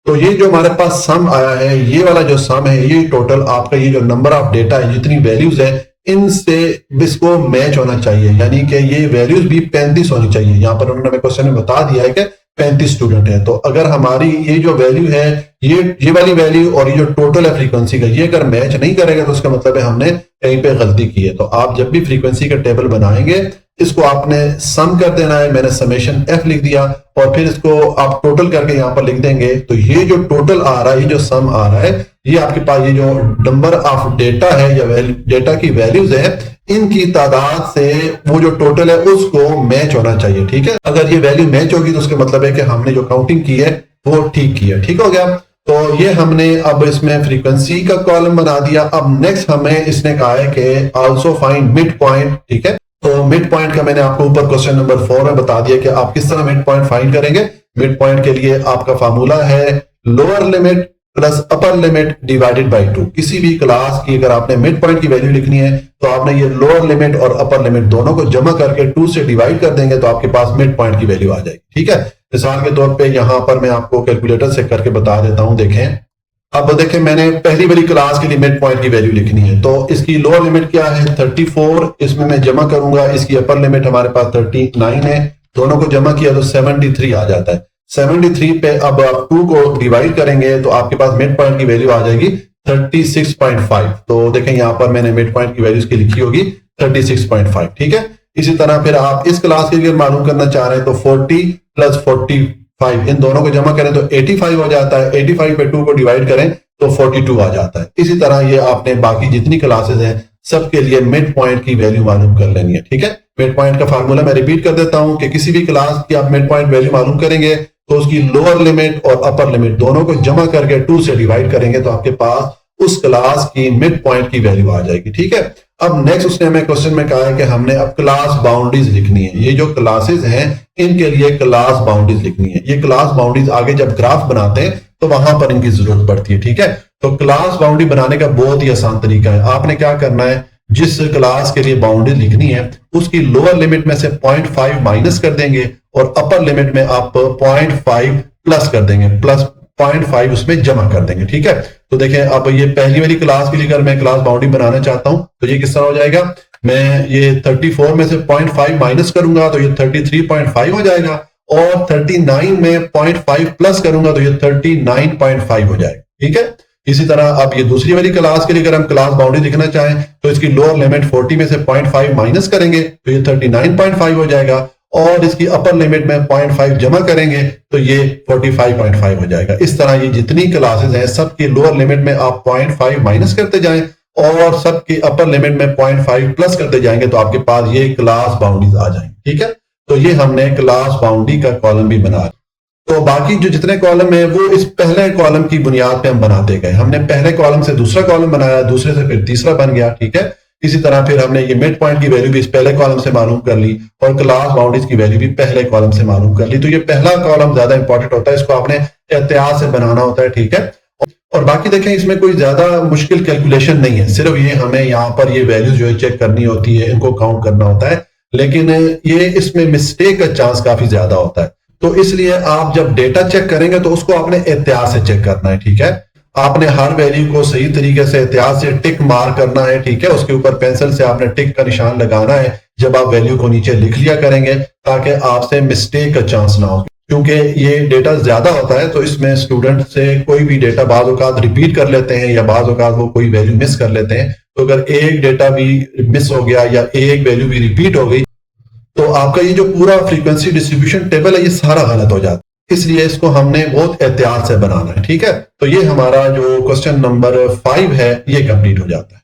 तो ये जो हमारे पास सम आया है, ये वाला जो सम है, ये टोटल आपका ये जो नंबर ऑफ डेटा है, जितनी वैल्यूज है, इनसे इसको मैच होना चाहिए, यानी कि ये वैल्यूज भी 35 होनी चाहिए। यहाँ पर उन्होंने हमें क्वेश्चन में बता दिया है कि 35 स्टूडेंट है। तो अगर हमारी ये जो वैल्यू है, ये वाली वैल्यू और ये जो टोटल है फ्रीक्वेंसी का, ये अगर मैच नहीं करेगा तो उसका मतलब है हमने कहीं पे गलती की है। तो आप जब भी फ्रीक्वेंसी का टेबल बनाएंगे इसको आपने सम कर देना है। मैंने समेशन एफ लिख दिया और फिर इसको आप टोटल करके यहाँ पर लिख देंगे। तो ये जो टोटल आ रहा है, ये जो सम आ रहा है, ये आपके पास ये जो नंबर ऑफ डेटा है या डेटा की वैल्यूज है, इनकी तादाद से वो जो टोटल है उसको मैच होना चाहिए। ठीक है, अगर ये वैल्यू मैच होगी तो उसका मतलब है कि हमने जो काउंटिंग की है वो ठीक की है। ठीक हो गया, तो ये हमने अब इसमें फ्रीक्वेंसी का कॉलम बना दिया। अब नेक्स्ट हमें इसने कहा है कि आल्सो फाइंड मिड पॉइंट। ठीक है, तो मिड पॉइंट का मैंने आपको ऊपर क्वेश्चन नंबर 4 में बता दिया कि आप किस तरह मिड पॉइंट फाइंड करेंगे। मिड पॉइंट के लिए आपका फार्मूला है lower limit plus upper limit divided by 2। किसी भी क्लास की अगर आपने मिड पॉइंट की वैल्यू लिखनी है तो आपने ये लोअर लिमिट और अपर लिमिट दोनों को जमा करके 2 से डिवाइड कर देंगे तो आपके पास मिड पॉइंट की वैल्यू आ जाएगी। ठीक है, मिसाल के तौर पे यहां पर मैं आपको कैलकुलेटर से करके बता देता हूं। देखें, अब देखें मैंने पहली वाली क्लास के लिए मिड पॉइंट की वैल्यू लिखनी है, तो इसकी लोअर लिमिट क्या है 34, इसमें मैं जमा करूंगा। इसकी अपर लिमिट हमारे पास 39 है, दोनों को जमा किया तो 73 आ जाता है। 73 पे अब आप 2 को डिवाइड करेंगे तो आपके पास मिड पॉइंट की वैल्यू आ जाएगी 36.5। तो देखें यहाँ पर मैंने मिड पॉइंट की वैल्यू इसकी लिखी होगी 36.5। ठीक है, इसी तरह फिर आप इस क्लास के लिए मालूम करना चाह रहे हैं तो 40 प्लस 45 इन दोनों को जमा करें तो 85 हो जाता है। 85 पे 2 को डिवाइड करें तो 42 आ जाता है। इसी तरह ये आपने बाकी जितनी क्लासेस हैं सबके लिए मिड पॉइंट की वैल्यू मालूम कर लेनी है। ठीक है, मिड पॉइंट का फार्मूला मैं रिपीट कर देता हूं कि किसी भी क्लास की आप मिड पॉइंट वैल्यू मालूम करेंगे तो उसकी लोअर लिमिट और अपर लिमिट दोनों को जमा करके 2 से डिवाइड करेंगे तो आपके पास उस क्लास की मिड पॉइंट की वैल्यू आ जाएगी। ठीक है, अब नेक्स्ट उसने हमें क्वेश्चन में कहा है कि हमने अब क्लास बाउंड्रीज लिखनी है। ये जो क्लासेस हैं इनके लिए क्लास बाउंड्रीज लिखनी है। ये क्लास बाउंड्रीज आगे जब ग्राफ बनाते हैं तो वहां पर इनकी जरूरत पड़ती है। ठीक है, तो क्लास बाउंड्री बनाने का बहुत ही आसान तरीका है। आपने क्या करना है, जिस क्लास के लिए बाउंड्री लिखनी है उसकी लोअर लिमिट में से 0.5 माइनस कर देंगे और अपर लिमिट में आप 0.5 प्लस कर देंगे, प्लस 0.5 उसमें जमा कर देंगे। ठीक है, तो देखें अब ये पहली वाली क्लास के लिए अगर मैं क्लास बाउंड्री बनाना चाहता हूं तो ये किस तरह हो जाएगा, मैं ये 34 में से 0.5 माइनस करूंगा तो ये 33.5 हो जाएगा और 39 में 0.5 प्लस करूंगा तो ये 39.5 हो जाएगा। ठीक है, इसी तरह अब ये दूसरी वाली क्लास के लिए अगर हम क्लास बाउंड्री लिखना चाहें तो इसकी लोअर लिमिट 40 में से 0.5 माइनस करेंगे तो ये 39.5 हो जाएगा और इसकी अपर लिमिट में 0.5 जमा करेंगे तो ये 45.5 हो जाएगा। इस तरह ये जितनी क्लासेस हैं सबकी लोअर लिमिट में आप 0.5 माइनस करते जाएं और सबकी अपर लिमिट में 0.5 प्लस करते जाएंगे तो आपके पास ये क्लास बाउंड्रीज आ जाएंगी। ठीक है, तो ये हमने क्लास बाउंड्री का कॉलम भी बना। तो बाकी जो जितने कॉलम है वो इस पहले कॉलम की बुनियाद पे हम बनाते गए। हमने पहले कॉलम से दूसरा कॉलम बनाया, दूसरे से फिर तीसरा बन गया। ठीक है, इसी तरह फिर हमने ये मिड पॉइंट की वैल्यू भी इस पहले कॉलम से मालूम कर ली और क्लास बाउंड्रीज की वैल्यू भी पहले कॉलम से मालूम कर ली। तो ये पहला कॉलम ज्यादा इंपॉर्टेंट होता है, इसको आपने एहतियात से बनाना होता है। ठीक है, और बाकी देखें इसमें कोई ज्यादा मुश्किल कैलकुलेशन नहीं है, सिर्फ ये हमें यहाँ पर ये वैल्यू जो है चेक करनी होती है, इनको काउंट करना होता है, लेकिन ये इसमें मिस्टेक का चांस काफी ज्यादा होता है। तो इसलिए आप जब डेटा चेक करेंगे तो उसको आपने एहतियात से चेक करना है। ठीक है, आपने हर वैल्यू को सही तरीके से एहतियात से टिक मार करना है, ठीक है। उसके ऊपर पेंसिल से आपने टिक का निशान लगाना है जब आप वैल्यू को नीचे लिख लिया करेंगे, ताकि आपसे मिस्टेक का चांस ना हो। क्योंकि ये डेटा ज्यादा होता है तो इसमें स्टूडेंट से कोई भी डेटा बाज़ औक़ात रिपीट कर लेते हैं या बाज़ औक़ात वो कोई वैल्यू मिस कर लेते हैं। तो अगर एक डेटा भी मिस हो गया या एक वैल्यू भी रिपीट हो गई तो आपका ये जो पूरा फ्रीक्वेंसी डिस्ट्रीब्यूशन टेबल है ये सारा गलत हो जाता है। इसलिए इसको हमने बहुत एहतियात से बनाना है, ठीक है। तो ये हमारा जो क्वेश्चन नंबर 5 है ये कंप्लीट हो जाता है।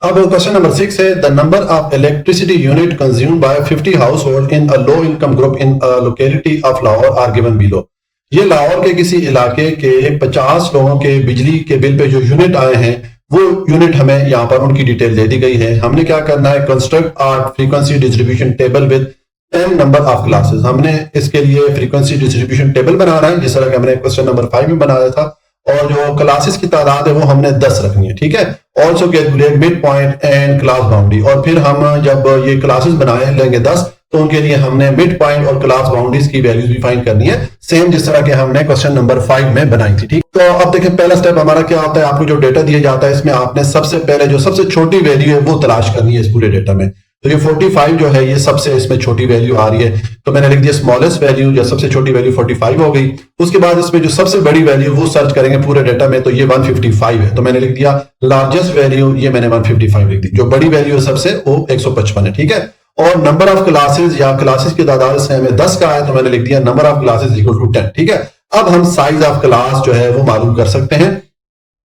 अब क्वेश्चन नंबर 6 है the number of electricity unit consumed by 50 household in a low income group in a locality of Lahore are given below. ये लाहौर के किसी इलाके के 50 लोगों के बिजली के बिल पे जो यूनिट आए हैं वो यूनिट हमें यहाँ पर उनकी डिटेल दे दी गई है। हमने क्या करना है, construct a frequency distribution table with n number of classes. हमने इसके लिए फ्रीक्वेंसी डिस्ट्रीब्यूशन टेबल बनाना है जिस तरह कि हमने क्वेश्चन नंबर 5 में बनाया था, और जो क्लासेस की तादाद है वो हमने 10 रखनी है, ठीक है। Also calculate mid point and class boundary. और फिर हम जब ये क्लासेस बनाए लेंगे 10 तो उनके लिए हमने मिड पॉइंट और क्लास बाउंड्रीज की वैल्यूज भी फाइंड करनी है, सेम जिस तरह के हमने क्वेश्चन नंबर 5 में बनाई थी, ठीक। तो अब देखें पहला स्टेप हमारा क्या होता है, आपको जो डेटा दिया जाता है इसमें आपने सबसे पहले जो सबसे छोटी वैल्यू है वो तलाश करनी है इस पूरे डेटा में। तो ये 45 जो है ये सबसे इसमें छोटी वैल्यू आ रही है, तो मैंने लिख दिया स्मॉलेस्ट वैल्यू या सबसे छोटी वैल्यू 45 हो गई। उसके बाद इसमें जो सबसे बड़ी वैल्यू वो सर्च करेंगे पूरे डेटा में, तो ये 155 है, तो मैंने लिख दिया लार्जेस्ट वैल्यू, ये मैंने 155 लिख दी। जो बड़ी वैल्यू है सबसे वो 155 है, ठीक है। और नंबर ऑफ क्लासेस या क्लासेस की तादाद से हमें 10 का है, तो मैंने लिख दिया number of classes equal to 10, ठीक है। अब हम साइज ऑफ क्लास जो है वो मालूम कर सकते हैं।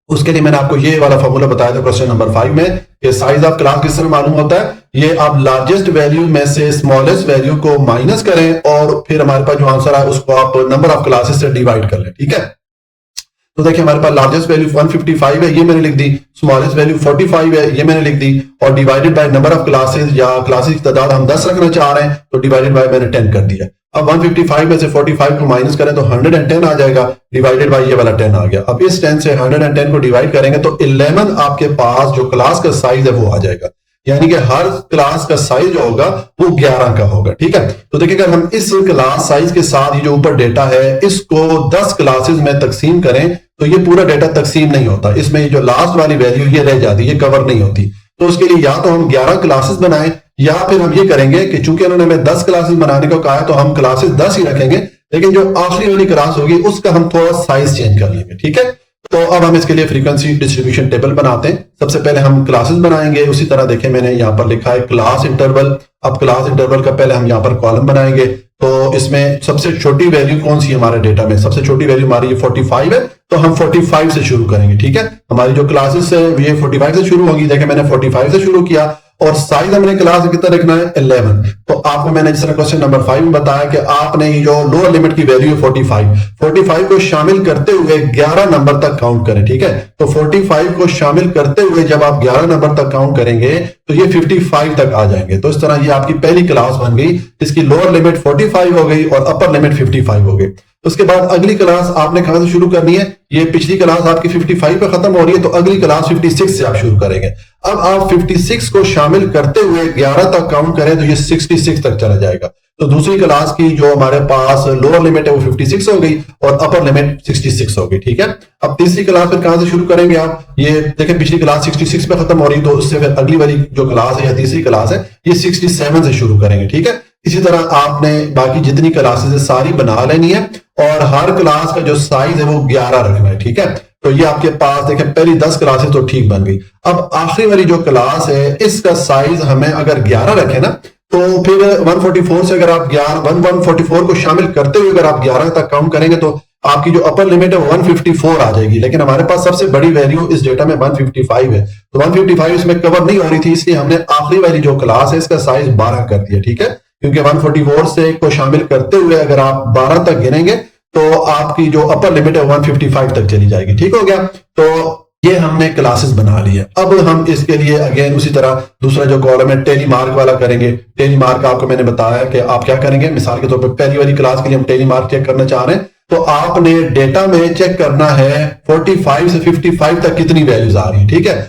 उसके लिए मैंने आपको ये वाला फॉर्मूला बताया था क्वेश्चन नंबर 5 में, ये साइज ऑफ क्लास किस तरह मालूम होता है। ये आप लार्जेस्ट वैल्यू में से स्मॉलेस्ट वैल्यू को माइनस करें और फिर हमारे पास जो आंसर है उसको आप नंबर ऑफ क्लासेस से डिवाइड कर लें, ठीक है। तो देखिए हमारे पास लार्जेस्ट वैल्यू 155 है, ये मैंने लिख दी, स्मॉलेस्ट वैल्यू 45 है, ये मैंने लिख दी, और divided by number of classes या क्लासेस की तादाद हम 10 रखना चाह रहे हैं, तो डिवाइडेड बाय मैंने 10 कर दिया। अब 155 में से 45 को माइनस करें तो 110 आ जाएगा, डिवाइडेड बाय ये वाला 10 आ गया। अब इस 10 से 110 को डिवाइड करेंगे तो 11 आपके पास जो क्लास का साइज है वो आ जाएगा, यानी कि हर क्लास का साइज जो होगा वो 11 का होगा, ठीक है। तो देखिए अगर हम इस क्लास साइज के साथ ये जो ऊपर डेटा है इसको 10 क्लासेस में तकसीम करें तो ये पूरा डेटा तकसीम नहीं होता, इसमें जो लास्ट वाली वैल्यू ये रह जाती है, ये कवर नहीं होती। तो उसके लिए या तो हम 11 क्लासेस बनाएं या फिर हम ये करेंगे कि चूंकि उन्होंने हमें 10 क्लासेस बनाने को कहा है तो हम क्लासेस 10 ही रखेंगे, लेकिन जो आखिरी वाली क्लास होगी उसका हम थोड़ा साइज चेंज कर लेंगे, ठीक है। तो अब हम इसके लिए फ्रीक्वेंसी डिस्ट्रीब्यूशन टेबल बनाते हैं। सबसे पहले हम क्लासेस बनाएंगे, उसी तरह देखें मैंने यहाँ पर लिखा है क्लास इंटरवल। अब क्लास इंटरवल का पहले हम यहाँ पर कॉलम बनाएंगे, तो इसमें सबसे छोटी वैल्यू कौन सी हमारे डेटा में, सबसे छोटी वैल्यू हमारी 45 है, तो हम 45 से शुरू करेंगे, ठीक है। हमारी जो क्लासेस है ये 45 से शुरू होगी, देखें मैंने 45 से शुरू किया, और साइज हमने क्लास कितना रखना है 11। तो आपको मैंने जिस तरह क्वेश्चन नंबर 5 में बताया कि आपने जो लोअर लिमिट की वैल्यू 45 को शामिल करते हुए 11 नंबर तक काउंट करें, ठीक है। तो 45 को शामिल करते हुए जब आप 11 नंबर तक काउंट करेंगे तो ये 55 तक आ जाएंगे। तो इस तरह ये आपकी पहली क्लास बन गई, इसकी लोअर लिमिट 45 हो गई और अपर लिमिट 55 हो गई। उसके बाद अगली क्लास आपने कहां से शुरू करनी है, ये पिछली क्लास आपकी 55 पे खत्म हो रही है, तो अगली क्लास 56 से आप शुरू करेंगे। अब आप 56 को शामिल करते हुए 11 तक काउंट करें तो ये 66 तक चला जाएगा। तो दूसरी क्लास की जो हमारे पास लोअर लिमिट है वो 56 हो गई और अपर लिमिट 66 हो गई, ठीक है। अब तीसरी क्लास फिर कहां से शुरू करेंगे आप, ये देखें पिछली क्लास 66 पे खत्म हो रही है, तो उससे फिर अगली वाली जो क्लास है या तीसरी क्लास है ये 67 से शुरू करेंगे, ठीक है। इसी तरह आपने बाकी जितनी क्लासेस है सारी बना लेनी है और हर क्लास का जो साइज है वो 11 रखना है, ठीक है। तो ये आपके पास देखें पहली 10 क्लासेस तो ठीक बन गई। अब आखिरी वाली जो क्लास है इसका साइज हमें अगर 11 रखे ना, तो फिर 144 से अगर आप 144 को शामिल करते हुए अगर आप 11 तक काउंट करेंगे तो आपकी जो अपर लिमिट है 154 आ जाएगी। लेकिन हमारे पास सबसे बड़ी वैल्यू इस डेटा में 155 है, तो 155 इसमें कवर नहीं हो रही थी, इसलिए हमने आखिरी वाली जो क्लास है इसका साइज 12 कर दिया, ठीक है। क्योंकि 144 से को शामिल करते हुए अगर आप 12 तक गिनेंगे तो आपकी जो अपर लिमिट है 155 तक चली जाएगी, ठीक हो गया। तो ये हमने क्लासेस बना ली है। अब हम इसके लिए अगेन उसी तरह दूसरा जो कॉलम है टेली मार्क वाला करेंगे। टेली मार्क आपको मैंने बताया कि आप क्या करेंगे, मिसाल के तौर पर पहली वाली क्लास के लिए हम टेली मार्क चेक करना चाह रहे हैं, तो आपने डेटा में चेक करना है 45 से 55 तक कितनी वैल्यूज आ रही है, ठीक है।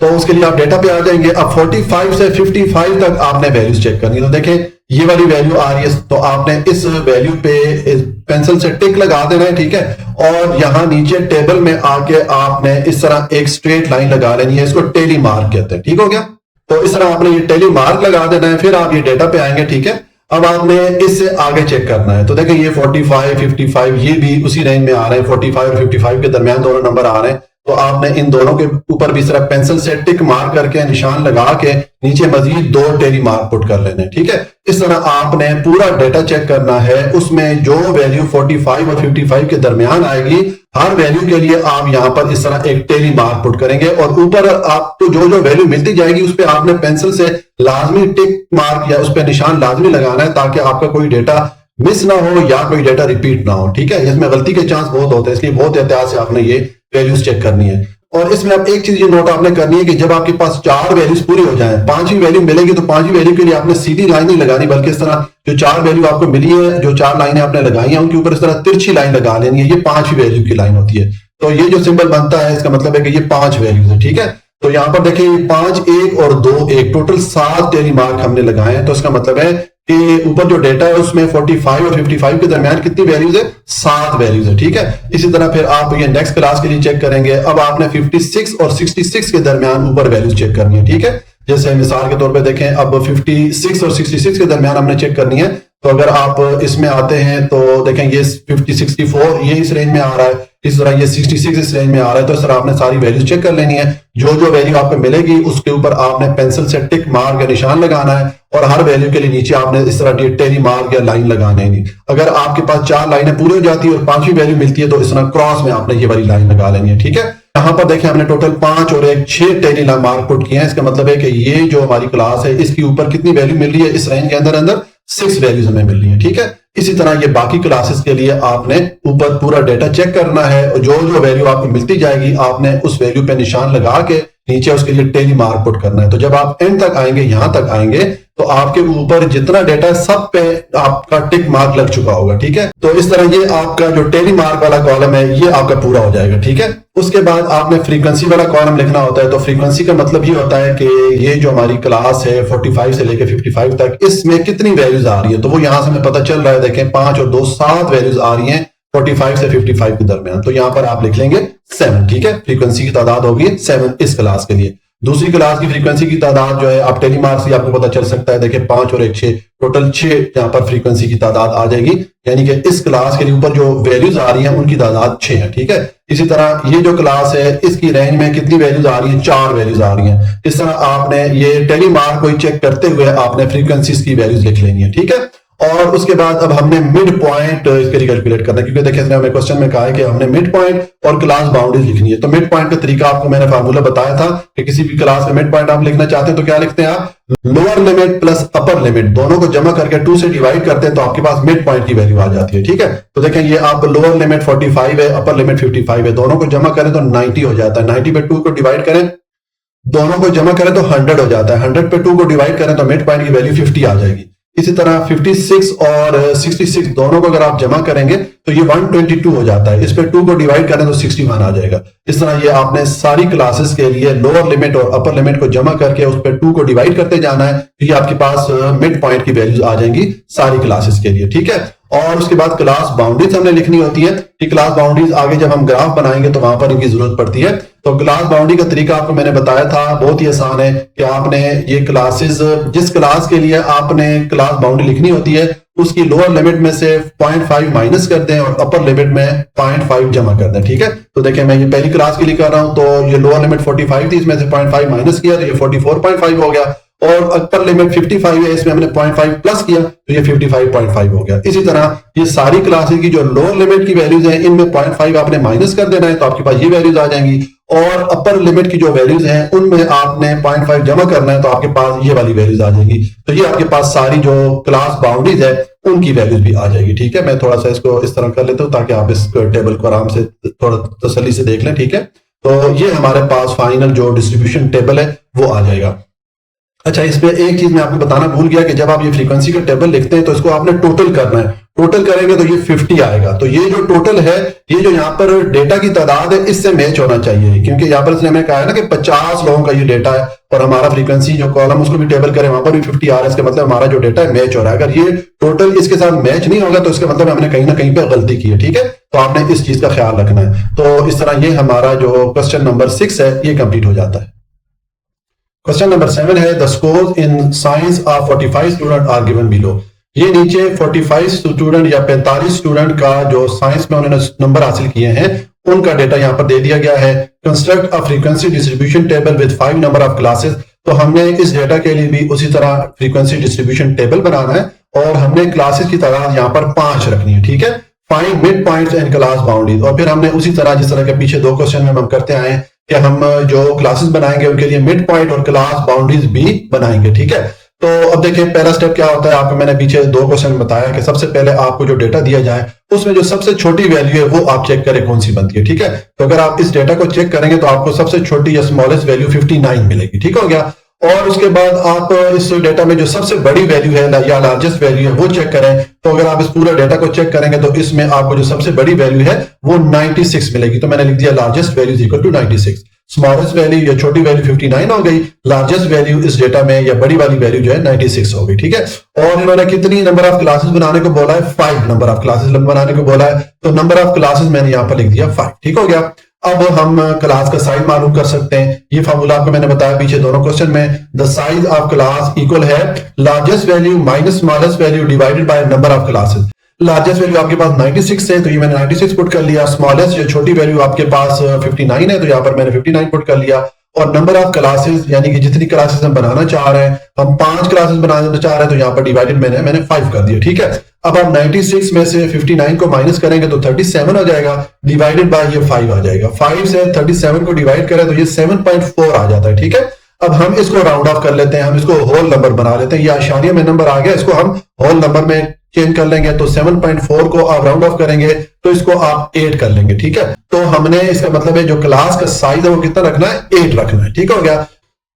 तो उसके लिए आप डेटा पे आ जाएंगे। अब 45 से 55 तक आपने वैल्यूज चेक करनी है। तो देखें ये वाली वैल्यू आ रही है, तो आपने इस वैल्यू पे पेंसिल से टिक लगा देना है, ठीक है। और यहाँ नीचे टेबल में आके आपने इस तरह एक स्ट्रेट लाइन लगा लेनी है, इसको टेली मार्क कहते हैं, ठीक हो गया। तो इस तरह आपने ये टेली मार्क लगा देना है, फिर आप ये डेटा पे आएंगे, ठीक है। अब आपने इससे आगे चेक करना है, तो देखिए ये 45, 55 ये भी उसी रेंज में आ रहे हैं, 45 और 55 के दरमियान दोनों नंबर आ रहे हैं। तो आपने इन दोनों के ऊपर भी इस तरह पेंसिल से टिक मार्क करके निशान लगा के नीचे मजीद 2 टेली मार्क पुट कर लेने, ठीक है। इस तरह आपने पूरा डेटा चेक करना है, उसमें जो वैल्यू 45 और 55 के दरमियान आएगी, हर वैल्यू के लिए आप यहां पर इस तरह एक टेली मार्क पुट करेंगे और ऊपर आपको जो जो वैल्यू मिलती जाएगी उस पर आपने पेंसिल से लाजमी टिक मार्क या उस पर निशान लाजमी लगाना है, ताकि आपका कोई डेटा मिस ना हो या कोई डेटा रिपीट ना हो, ठीक है। इसमें गलती के चांस बहुत होते हैं, इसलिए बहुत एहतियात से आपने ये वैल्यूज चेक करनी है। और इसमें आप एक चीज ये नोट आपने करनी है कि जब आपके पास 4 वैल्यूज पूरी हो जाएं, 5वीं वैल्यू मिलेगी, तो 5वीं वैल्यू के लिए आपने सीधी लाइन नहीं लगानी, बल्कि इस तरह जो 4 वैल्यू आपको मिली है, जो 4 लाइनें आपने लगाई हैं, उनके ऊपर इस तरह तिरछी लाइन लगा लेनी है। ये 5वीं वैल्यू की लाइन होती है, तो ये जो सिंबल बनता है इसका मतलब है कि ये 5 वैल्यूज है, ठीक है। तो यहां पर देखिए 5, 1 और 2, 1 टोटल 7 टेली मार्क हमने लगाए हैं। तो इसका मतलब है कि ऊपर जो डेटा है उसमें 45 और 55 के दरमियान कितनी वैल्यूज है, 7 वैल्यूज है, ठीक है। इसी तरह फिर आप ये नेक्स्ट क्लास के लिए चेक करेंगे। अब आपने 56 और 66 के दरमियान ऊपर वैल्यूज चेक करनी है, ठीक है। जैसे मिसाल के तौर पे देखें, अब 56 और 66 के दरमियान हमने चेक करनी है। तो अगर आप इसमें आते हैं तो देखें ये 50, 64 ये इस रेंज में आ रहा है, इस तरह ये 66 इस रेंज में आ रहा है। तो इस तरह आपने सारी वैल्यूज चेक कर लेनी है। जो जो वैल्यू आपको मिलेगी उसके ऊपर आपने पेंसिल से टिक मार्क या निशान लगाना है, और हर वैल्यू के लिए नीचे आपने इस तरह टेली मार्क या लाइन लगाने हैं। अगर आपके पास 4 लाइनें पूरी हो जाती है और 5वीं वैल्यू मिलती है, तो इस तरह क्रॉस में आपने ये वाली लाइन लगा लेनी है, ठीक है। यहां पर देखें हमने टोटल 5 और 1 6 टेली मार्क पुट किए हैं। इसका मतलब है कि ये जो हमारी क्लास है इसके ऊपर कितनी वैल्यू मिल रही है, इस रेंज के अंदर 6 वैल्यूज हमें मिल रही है, ठीक है। इसी तरह ये बाकी क्लासेस के लिए आपने ऊपर पूरा डेटा चेक करना है, और जो जो वैल्यू आपको मिलती जाएगी आपने उस वैल्यू पे निशान लगा के नीचे उसके लिए टेली मार्क पुट करना है। तो जब आप एंड तक आएंगे, यहां तक आएंगे, तो आपके ऊपर जितना डेटा है सब पे आपका टिक मार्क लग चुका होगा, ठीक है। तो इस तरह ये आपका जो टेली मार्क वाला कॉलम है ये आपका पूरा हो जाएगा, ठीक है। उसके बाद आपने फ्रीक्वेंसी वाला कॉलम लिखना होता है। तो फ्रीक्वेंसी का मतलब ये होता है कि ये जो हमारी क्लास है 45 से लेकर 55 तक, इसमें कितनी वैल्यूज आ रही है। तो वो यहां से हमें पता चल रहा है, देखें 5 और 2 7 वैल्यूज आ रही हैं 45 से 55 के दरमियान। तो यहां पर आप लिख लेंगे 7, ठीक है। फ्रीक्वेंसी की तादाद होगी 7 इस क्लास के लिए। दूसरी क्लास की फ्रीक्वेंसी की तादाद जो है आप टेली मार्क से आपको पता चल सकता है, देखिए 5 और 1 6 टोटल 6 यहाँ पर फ्रीक्वेंसी की तादाद आ जाएगी, यानी कि इस क्लास के ऊपर जो वैल्यूज आ रही हैं उनकी तादाद 6 है, ठीक है। इसी तरह ये जो क्लास है इसकी रेंज में कितनी वैल्यूज आ रही है, 4 वैल्यूज आ रही हैं। इस तरह आपने ये टेली मार्क को चेक करते हुए आपने फ्रीक्वेंसीज की वैल्यूज लिख लेनी है, ठीक है। और उसके बाद अब हमने मिड पॉइंट इसके लिए कैलकुलेट करना है, क्योंकि देखिए हमें क्वेश्चन में कहा है कि हमने मिड पॉइंट और क्लास बाउंड्रीज लिखनी है। तो मिड पॉइंट का तरीका आपको मैंने फार्मूला बताया था कि किसी भी क्लास में मिड पॉइंट आप लिखना चाहते हैं तो क्या लिखते हैं आप, lower limit plus upper limit दोनों को जमा करके 2 से डिवाइड करते हैं, तो आपके पास मिड पॉइंट की वैल्यू आ जाती है, ठीक है। तो देखें ये आप लोअर लिमिट 45 है, अपर लिमिट 55 है, दोनों को जमा करें तो 90 हो जाता है। 90 पे 2 को डिवाइड करें, दोनों को जमा करें तो 100 हो जाता है। 100 पे 2 को डिवाइड करें तो मिड पॉइंट की वैल्यू 50 आ जाएगी। इसी तरह 56 और 66 दोनों को अगर आप जमा करेंगे तो ये 122 हो जाता है। इस पे 2 को डिवाइड करें तो 61 आ जाएगा। इस तरह ये आपने सारी क्लासेस के लिए लोअर लिमिट और अपर लिमिट को जमा करके उस पर 2 को डिवाइड करते जाना है, तो ये आपके पास मिड पॉइंट की वैल्यूज आ जाएंगी सारी क्लासेस के लिए, ठीक है। और उसके बाद क्लास बाउंड्रीज हमने लिखनी होती है कि क्लास बाउंड्रीज आगे जब हम ग्राफ बनाएंगे तो वहां पर इनकी जरूरत पड़ती है। तो क्लास बाउंड्री का तरीका आपको मैंने बताया था, बहुत ही आसान है कि आपने ये क्लासेस जिस क्लास के लिए आपने क्लास बाउंड्री लिखनी होती है उसकी लोअर लिमिट में से 0.5 माइनस कर दें और अपर लिमिट में 0.5 जमा कर दें, ठीक है। तो देखिए मैं ये पहली क्लास के लिए कर रहा हूं, तो ये लोअर लिमिट 45 थी, इसमें से 0.5 माइनस किया तो ये 44.5 हो गया, और अपर लिमिट 55 है, इसमें हमने 0.5 प्लस किया तो ये 55.5 हो गया। इसी तरह ये सारी क्लासेस की जो लोअर लिमिट की वैल्यूज हैं इनमें 0.5 आपने माइनस कर देना है, तो आपके पास ये वैल्यूज आ जाएंगी, और अपर लिमिट की जो वैल्यूज हैं उनमें आपने 0.5 जमा करना है, तो आपके पास ये वाली वैल्यूज आ जाएंगी। तो ये आपके पास सारी जो क्लास बाउंड्रीज है उनकी वैल्यूज भी आ जाएगी, ठीक है। मैं थोड़ा सा इसको इस तरह कर लेता हूं ताकि आप इस टेबल को आराम से थोड़ा तसल्ली से देख लें, ठीक है। तो ये हमारे पास फाइनल जो डिस्ट्रीब्यूशन टेबल है वो आ जाएगा। अच्छा, इस पे एक चीज मैं आपको बताना भूल गया कि जब आप ये फ्रीक्वेंसी का टेबल लिखते हैं तो इसको आपने टोटल करना है। टोटल करेंगे तो ये 50 आएगा। तो ये जो टोटल है, ये जो यहाँ पर डेटा की तादाद है, इससे मैच होना चाहिए, क्योंकि यहाँ पर इसने हमें कहा है ना कि 50 लोगों का ये डेटा है और हमारा फ्रीक्वेंसी जो कॉलम उसको भी टेबल करें वहां पर भी 50 आ रहा है, इसका मतलब हमारा जो डेटा है मैच हो रहा है। अगर ये टोटल इसके साथ मैच नहीं होगा तो इसका मतलब हमने कहीं ना कहीं पे गलती की है, ठीक है। तो आपने इस चीज का ख्याल रखना है। तो इस तरह ये हमारा जो क्वेश्चन नंबर 6 है ये कंप्लीट हो जाता है। क्वेश्चन नंबर 7 है the scores in science of 45 student are given below. ये नीचे 45 स्टूडेंट या 45 स्टूडेंट का जो साइंस में उन्होंने नंबर हासिल किए हैं उनका डेटा यहाँ पर दे दिया गया है। Construct a frequency distribution table with 5 number of classes. तो हमने इस डेटा के लिए भी उसी तरह फ्रीक्वेंसी डिस्ट्रीब्यूशन टेबल बनाना है और हमने क्लासेस की तादाद यहाँ पर 5 रखनी है, ठीक है। Find mid points and class boundaries. और फिर हमने उसी तरह जिस तरह के पीछे 2 क्वेश्चन में हम करते आए कि हम जो क्लासेस बनाएंगे उनके लिए मिड पॉइंट और क्लास बाउंड्रीज भी बनाएंगे, ठीक है। तो अब देखिए पहला स्टेप क्या होता है, आपको मैंने पीछे 2 क्वेश्चन बताया कि सबसे पहले आपको जो डेटा दिया जाए उसमें जो सबसे छोटी वैल्यू है वो आप चेक करें कौन सी बनती है, ठीक है। तो अगर आप इस डेटा को चेक करेंगे तो आपको सबसे छोटी या स्मॉलेस्ट वैल्यू 59 मिलेगी, ठीक हो गया। और उसके बाद आप इस डेटा में जो सबसे बड़ी वैल्यू है या लार्जेस्ट वैल्यू है वो चेक करें। तो अगर आप इस पूरे डेटा को चेक करेंगे तो इसमें आपको जो सबसे बड़ी वैल्यू है वो 96 मिलेगी। तो मैंने लिख दिया largest value is equal to 96। Smallest value या छोटी वैल्यू 59 हो गई, लार्जेस्ट वैल्यू इस डेटा में या बड़ी वाली वैल्यू जो है 96 हो गई, ठीक है। और इन्होंने कितनी नंबर ऑफ क्लासेस बनाने को बोला है, 5 नंबर ऑफ क्लासेस बनाने को बोला है। तो नंबर ऑफ क्लासेस मैंने यहां पर लिख दिया 5, ठीक हो गया। अब हम क्लास का साइज मालूम कर सकते हैं। ये फार्मूला आपको मैंने बताया पीछे दोनों क्वेश्चन में। The size of class equal है largest value minus smallest value divided by number of classes. Largest value आपके पास 96 है तो ये मैंने 96 पुट कर लिया। स्मॉलेस्ट या छोटी वैल्यू आपके पास 59 है तो यहाँ पर मैंने 59 पुट कर लिया। और नंबर ऑफ क्लासेस यानी कि जितनी क्लासेस हम बनाना चाह रहे हैं, हम 5 क्लासेस बनाना चाह रहे हैं तो यहाँ पर डिवाइडेड मैंने 5 कर दिया, ठीक है। अब आप 96 में से 59 को माइनस करेंगे तो 37 हो जाएगा, डिवाइडेड बाय ये 5 आ जाएगा। 5 से 37 को डिवाइड करें तो ये 7.4 आ जाता है, ठीक है। अब हम इसको राउंड ऑफ कर लेते हैं, हम इसको होल नंबर बना लेते हैं। ये आशारिया में नंबर आ गया, इसको हम होल नंबर में चेंज कर लेंगे। तो 7.4 को आप राउंड ऑफ करेंगे तो इसको आप 8 कर लेंगे, ठीक है। तो हमने इसका मतलब है जो क्लास का साइज है वो कितना रखना है, 8 रखना है, ठीक हो गया।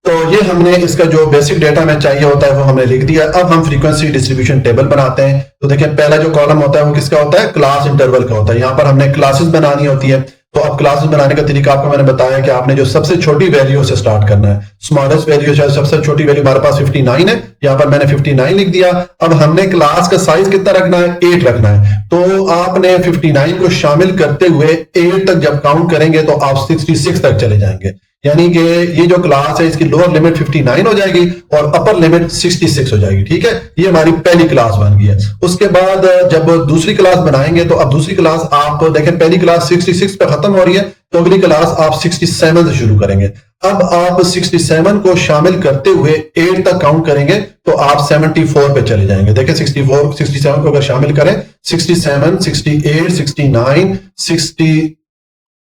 तो ये हमने इसका जो बेसिक डेटा में चाहिए होता है वो हमने लिख दिया। अब हम फ्रीक्वेंसी डिस्ट्रीब्यूशन टेबल बनाते हैं। तो देखिए पहला जो कॉलम होता है वो किसका होता है, क्लास इंटरवल का होता है। यहाँ पर हमने क्लासेस बनानी होती है। तो अब क्लासेस बनाने का तरीका आपको मैंने बताया कि आपने जो सबसे छोटी वैल्यू से स्टार्ट करना है। स्मॉलेस्ट वैल्यू सबसे छोटी वैल्यू हमारे पास 59 है, यहाँ पर मैंने 59 लिख दिया। अब हमने क्लास का साइज कितना रखना है, 8 रखना है। तो आपने 59 को शामिल करते हुए 8 तक जब काउंट करेंगे तो आप 66 तक चले जाएंगे। यानी कि ये जो क्लास है इसकी लोअर लिमिट 59 हो जाएगी और अपर लिमिट 66 हो जाएगी, ठीक है। ये हमारी पहली क्लास बन गई है। उसके बाद जब दूसरी क्लास बनाएंगे तो अब दूसरी क्लास आप देखें, पहली क्लास 66 पे खत्म हो रही है तो अगली क्लास आप 67 से शुरू करेंगे। अब आप 67 को शामिल करते हुए 8 तक काउंट करेंगे तो आप 74 पे चले जाएंगे। देखें 64 67 को अगर शामिल करें 67 68 69 60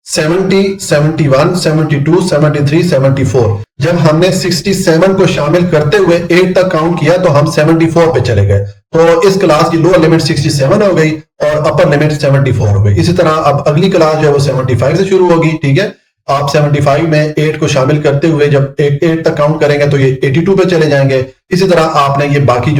70 71 72 73 74। जब हमने 67 को शामिल करते हुए 8 तक काउंट किया तो हम 74 पे चले गए। तो इस क्लास की लोअर लिमिट 67 हो गई और अपर लिमिट 74 हो गई। इसी तरह अब अगली क्लास जो है वो 75 से शुरू होगी, ठीक है। आप 75 में 8 को शामिल करते हुए जब 8 तक काउंट करेंगे तो ये 82 पे चले जाएंगे। इसी तरह आपने ये बाकी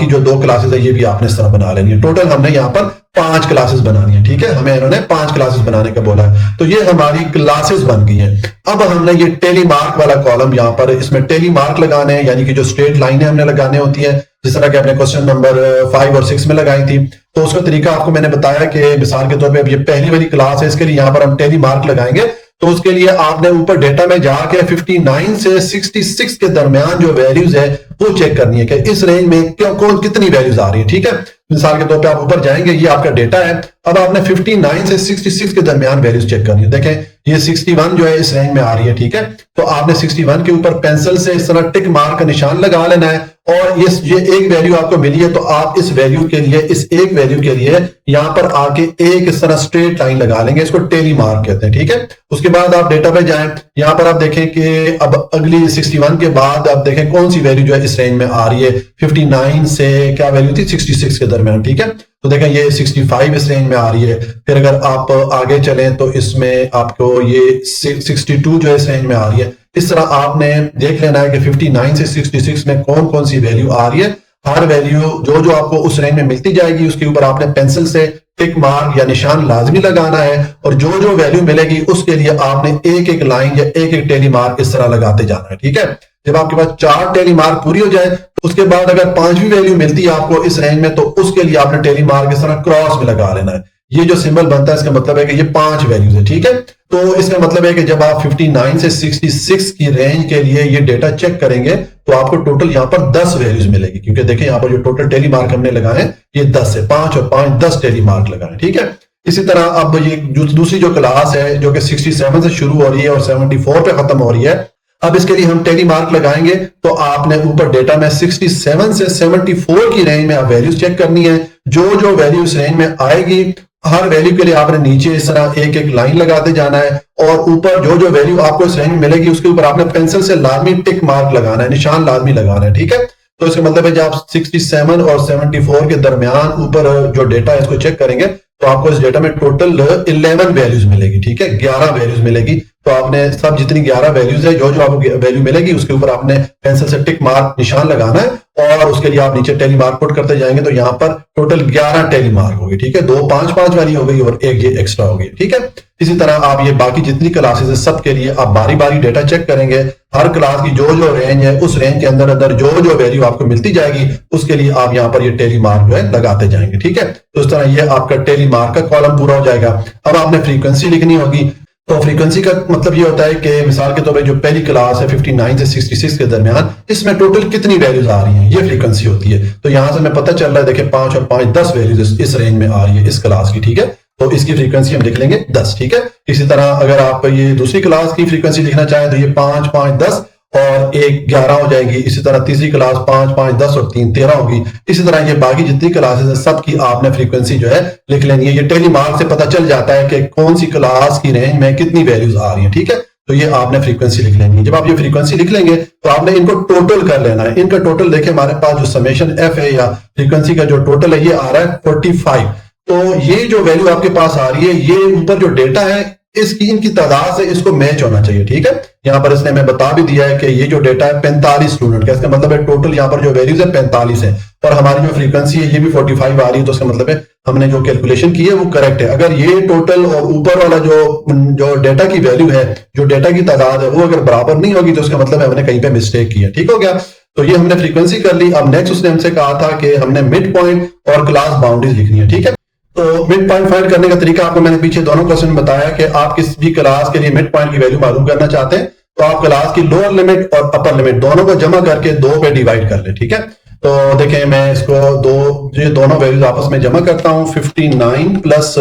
जो 2 क्लासेस है ये भी आपने इस तरह बना लेनी है। टोटल हमने यहाँ पर 5 क्लासेस बनानी है, ठीक है। हमें इन्होंने 5 क्लासेस बनाने का बोला है। तो ये हमारी क्लासेस बन गई हैं। अब हमने ये टेली मार्क वाला कॉलम यहाँ पर इसमें टेली मार्क लगाने हैं, यानी कि जो स्ट्रेट लाइनें हमने लगाने होती है जिस तरह के आपने क्वेश्चन नंबर 5 और 6 में लगाई थी। तो उसका तरीका आपको मैंने बताया कि मिसाल के तौर पे अब ये पहली वाली क्लास है, इसके लिए यहाँ पर हम टेली मार्क लगाएंगे। तो उसके लिए आपने ऊपर डेटा में जाके 59 से 66 के दरमियान जो वैल्यूज है वो चेक करनी है कि इस रेंज में कितनी वैल्यूज आ रही है, ठीक है। मिसाल के तौर पे आप ऊपर जाएंगे, ये आपका डेटा है। अब आपने 59 से 66 के दरमियान वैल्यूज चेक करनी है। देखें ये 61 जो है इस रेंज में आ रही है, ठीक है। तो आपने 61 के ऊपर पेंसिल से इस तरह टिक मार्क का निशान लगा लेना है और ये एक वैल्यू आपको मिली है तो आप इस वैल्यू के लिए, इस एक वैल्यू के लिए यहां पर आके एक इस तरह स्ट्रेट लाइन लगा लेंगे, इसको टेली मार्क कहते हैं, ठीक है। उसके बाद आप डेटा पे जाएं, यहां पर आप देखें कि अब अगली 61 के बाद आप देखें कौन सी वैल्यू जो है इस रेंज में आ रही है। 59 से क्या वैल्यू थी, 66 के दरमियान, ठीक है। तो देखें ये 65 इस रेंज में आ रही है। फिर अगर आप आगे चलें तो इसमें आपको ये 62 जो है इस रेंज में आ रही है। इस तरह आपने देख लेना है कि 59 से 66 में कौन कौन सी वैल्यू आ रही है हर वैल्यू जो जो आपको उस रेंज में मिलती जाएगी उसके ऊपर आपने पेंसिल से टिक मार्क या निशान लाजमी लगाना है, और जो जो वैल्यू मिलेगी उसके लिए आपने एक एक लाइन या एक एक टेली मार्क इस तरह लगाते जाना है। ठीक है, जब आपके पास 4 टेली मार्क पूरी हो जाए उसके बाद अगर 5वीं वैल्यू मिलती है आपको इस रेंज में, तो उसके लिए आपने टेली मार्क इस तरह क्रॉस में लगा लेना है। ये जो सिंबल बनता है इसका मतलब है कि ये 5 वैल्यूज है। ठीक है, तो इसका मतलब है कि जब आप 59 से 66 की रेंज के लिए ये डेटा चेक करेंगे तो आपको टोटल यहाँ पर 10 वैल्यूज मिलेगी, क्योंकि देखिए यहाँ पर जो टोटल टेली मार्क हमने लगाए ये 10 है, 5 और 5 10 टेली मार्क लगाए। ठीक है, इसी तरह अब ये दूसरी जो क्लास है जो कि 67 से शुरू हो रही है और 74 पे खत्म हो रही है, अब इसके लिए हम टेली मार्क लगाएंगे तो आपने ऊपर डेटा में 67 से 74 की रेंज में आप वैल्यूज चेक करनी है। जो जो वैल्यू इस रेंज में आएगी हर वैल्यू के लिए आपने नीचे इस तरह एक एक लाइन लगाते जाना है, और ऊपर जो जो वैल्यू आपको इस रेंज में मिलेगी उसके ऊपर आपने पेंसिल से लाजमी टिक मार्क लगाना है, निशान लाजमी लगाना है। ठीक है, तो इसका मतलब है जब आप 67 और 74 के दरमियान ऊपर जो डेटा है इसको चेक करेंगे तो आपको इस डेटा में टोटल 11 वैल्यूज मिलेगी। ठीक है, 11 वैल्यूज मिलेगी। तो आपने सब जितनी 11 वैल्यूज है जो जो आपको वैल्यू मिलेगी उसके ऊपर आपने पेंसिल से टिक मार्क निशान लगाना है, और उसके लिए आप नीचे टेली मार्क पुट करते जाएंगे तो यहाँ पर टोटल 11 टेली मार्क होगी। ठीक है, 2 5-5 वाली हो गई और एक ये एक्स्ट्रा हो गई। ठीक है, इसी तरह आप ये बाकी जितनी क्लासेस है सब के लिए आप बारी बारी डेटा चेक करेंगे। हर क्लास की जो जो रेंज है उस रेंज के अंदर अंदर जो जो वैल्यू आपको मिलती जाएगी उसके लिए आप यहाँ पर ये टेली मार्क जो है लगाते जाएंगे। ठीक है, तो इस तरह ये आपका टेली मार्क का कॉलम पूरा हो जाएगा। अब आपने फ्रीक्वेंसी लिखनी होगी, तो फ्रीक्वेंसी का मतलब ये होता है कि मिसाल के तौर पे जो पहली क्लास है 59 से 66 के दरमियान इसमें टोटल कितनी वैल्यूज आ रही हैं, ये फ्रीक्वेंसी होती है। तो यहां से हमें पता चल रहा है, देखिए 5 और 5 10 वैल्यूज इस रेंज में आ रही है इस क्लास की। ठीक है, तो इसकी फ्रीक्वेंसी हम लिख लेंगे 10। ठीक है, इसी तरह अगर आप ये दूसरी क्लास की फ्रीक्वेंसी लिखना चाहें तो ये 5 5 10 और 1 11 हो जाएगी। इसी तरह तीसरी क्लास 5 5 10 और 3 13 होगी। इसी तरह ये बाकी जितनी क्लासेस है सब की आपने फ्रीक्वेंसी जो है लिख लेनी है। ये टेली मार्क से पता चल जाता है कि कौन सी क्लास की रेंज में कितनी वैल्यूज आ रही है। ठीक है, तो ये आपने फ्रीक्वेंसी लिख लेनी है। जब आप ये फ्रीक्वेंसी लिख लेंगे तो आपने इनको टोटल कर लेना है। इनका टोटल देखिए हमारे पास जो समेशन एफ है या फ्रीक्वेंसी का जो टोटल है ये आ रहा है 45। तो ये जो वैल्यू आपके पास आ रही है ये ऊपर जो डेटा है इसकी इनकी तादाद से इसको मैच होना चाहिए। ठीक है, यहां पर इसने हमें बता भी दिया है कि ये जो डेटा है 45 स्टूडेंट का, इसका मतलब है टोटल यहां पर जो वैल्यूज है 45 है, और हमारी जो फ्रीक्वेंसी है ये भी 45 आ रही है। तो इसका मतलब है हमने जो कैलकुलेशन की है वो करेक्ट है। अगर ये टोटल और ऊपर वाला जो डेटा की वैल्यू है, जो डेटा की तादाद है वो अगर बराबर नहीं होगी तो इसका मतलब है हमने कहीं पे मिस्टेक की है। ठीक हो गया, तो ये हमने फ्रीक्वेंसी कर ली। अब नेक्स्ट उसने हमसे कहा था कि हमने मिड पॉइंट और क्लास बाउंड्रीज लिखनी है। ठीक है, तो मिड पॉइंट फाइंड करने का तरीका आपको मैंने पीछे दोनों क्वेश्चन में बताया कि आप किस भी क्लास के लिए मिड पॉइंट की वैल्यू मालूम करना चाहते हैं तो आप क्लास की लोअर लिमिट और अपर लिमिट दोनों को जमा करके 2 पे डिवाइड कर ले। ठीक है, तो देखें मैं इसको दोनों वैल्यूज आपस में जमा करता हूं। 59 प्लस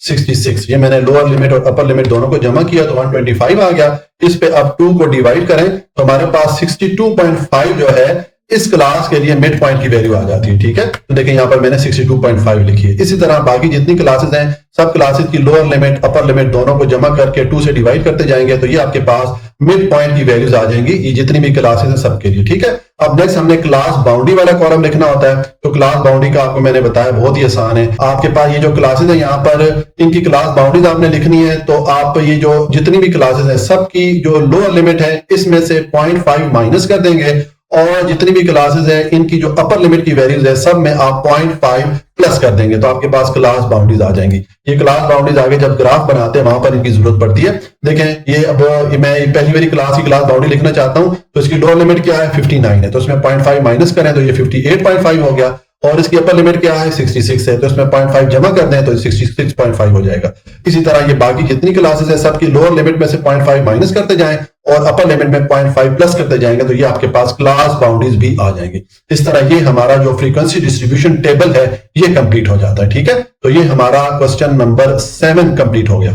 66 ये मैंने लोअर लिमिट और अपर लिमिट दोनों को जमा किया तो 125 आ गया। इस पे अब 2 को डिवाइड करें तो हमारे पास 62.5 जो है इस क्लास के लिए मिड पॉइंट की वैल्यू आ जाती है। ठीक है, तो देखें यहाँ पर मैंने 62.5 लिखी है। इसी तरह बाकी जितनी क्लासेस हैं सब क्लासेस की लोअर लिमिट अपर लिमिट दोनों को जमा करके 2 से डिवाइड करते जाएंगे तो ये आपके पास मिड पॉइंट की वैल्यूज आ जाएंगी ये जितनी भी क्लासेस हैं सबके लिए। ठीक है, अब नेक्स्ट हमने क्लास बाउंड्री वाला कॉलम लिखना होता है। तो क्लास बाउंड्री का आपको मैंने बताया बहुत ही आसान है। आपके पास ये जो क्लासेस है यहाँ पर इनकी क्लास बाउंड्रीज आपने लिखनी है। तो आप ये जो जितनी भी क्लासेस हैं सबकी जो लोअर लिमिट है इसमें से 0.5 माइनस कर देंगे, और जितनी भी क्लासेस है इनकी जो अपर लिमिट की वैल्यूज है सब में आप 0.5 प्लस कर देंगे तो आपके पास क्लास बाउंड्रीज आ जाएंगी। ये क्लास बाउंड्रीज आगे जब ग्राफ बनाते हैं वहां पर इनकी जरूरत पड़ती है। देखें ये अब मैं पहली बारी क्लास की क्लास बाउंड्री लिखना चाहता हूं तो इसकी लोअर लिमिट क्या है 59 है, तो इसमें 0.5 माइनस करें तो ये 58.5 हो गया, और इसकी अपर लिमिट क्या है 66 है, तो इसमें 0.5 जमा कर दें तो 66.5 हो जाएगा। इसी तरह ये बाकी जितनी क्लासेस है सबकी लोअर लिमिट में से 0.5 माइनस करते जाएं और अपर लिमिट में 0.5 प्लस करते जाएंगे तो ये आपके पास क्लास बाउंड्रीज भी आ जाएंगे। इस तरह ये हमारा जो फ्रीक्वेंसी डिस्ट्रीब्यूशन टेबल है ये कंप्लीट हो जाता है। ठीक है, तो ये हमारा क्वेश्चन नंबर 7 कंप्लीट हो गया।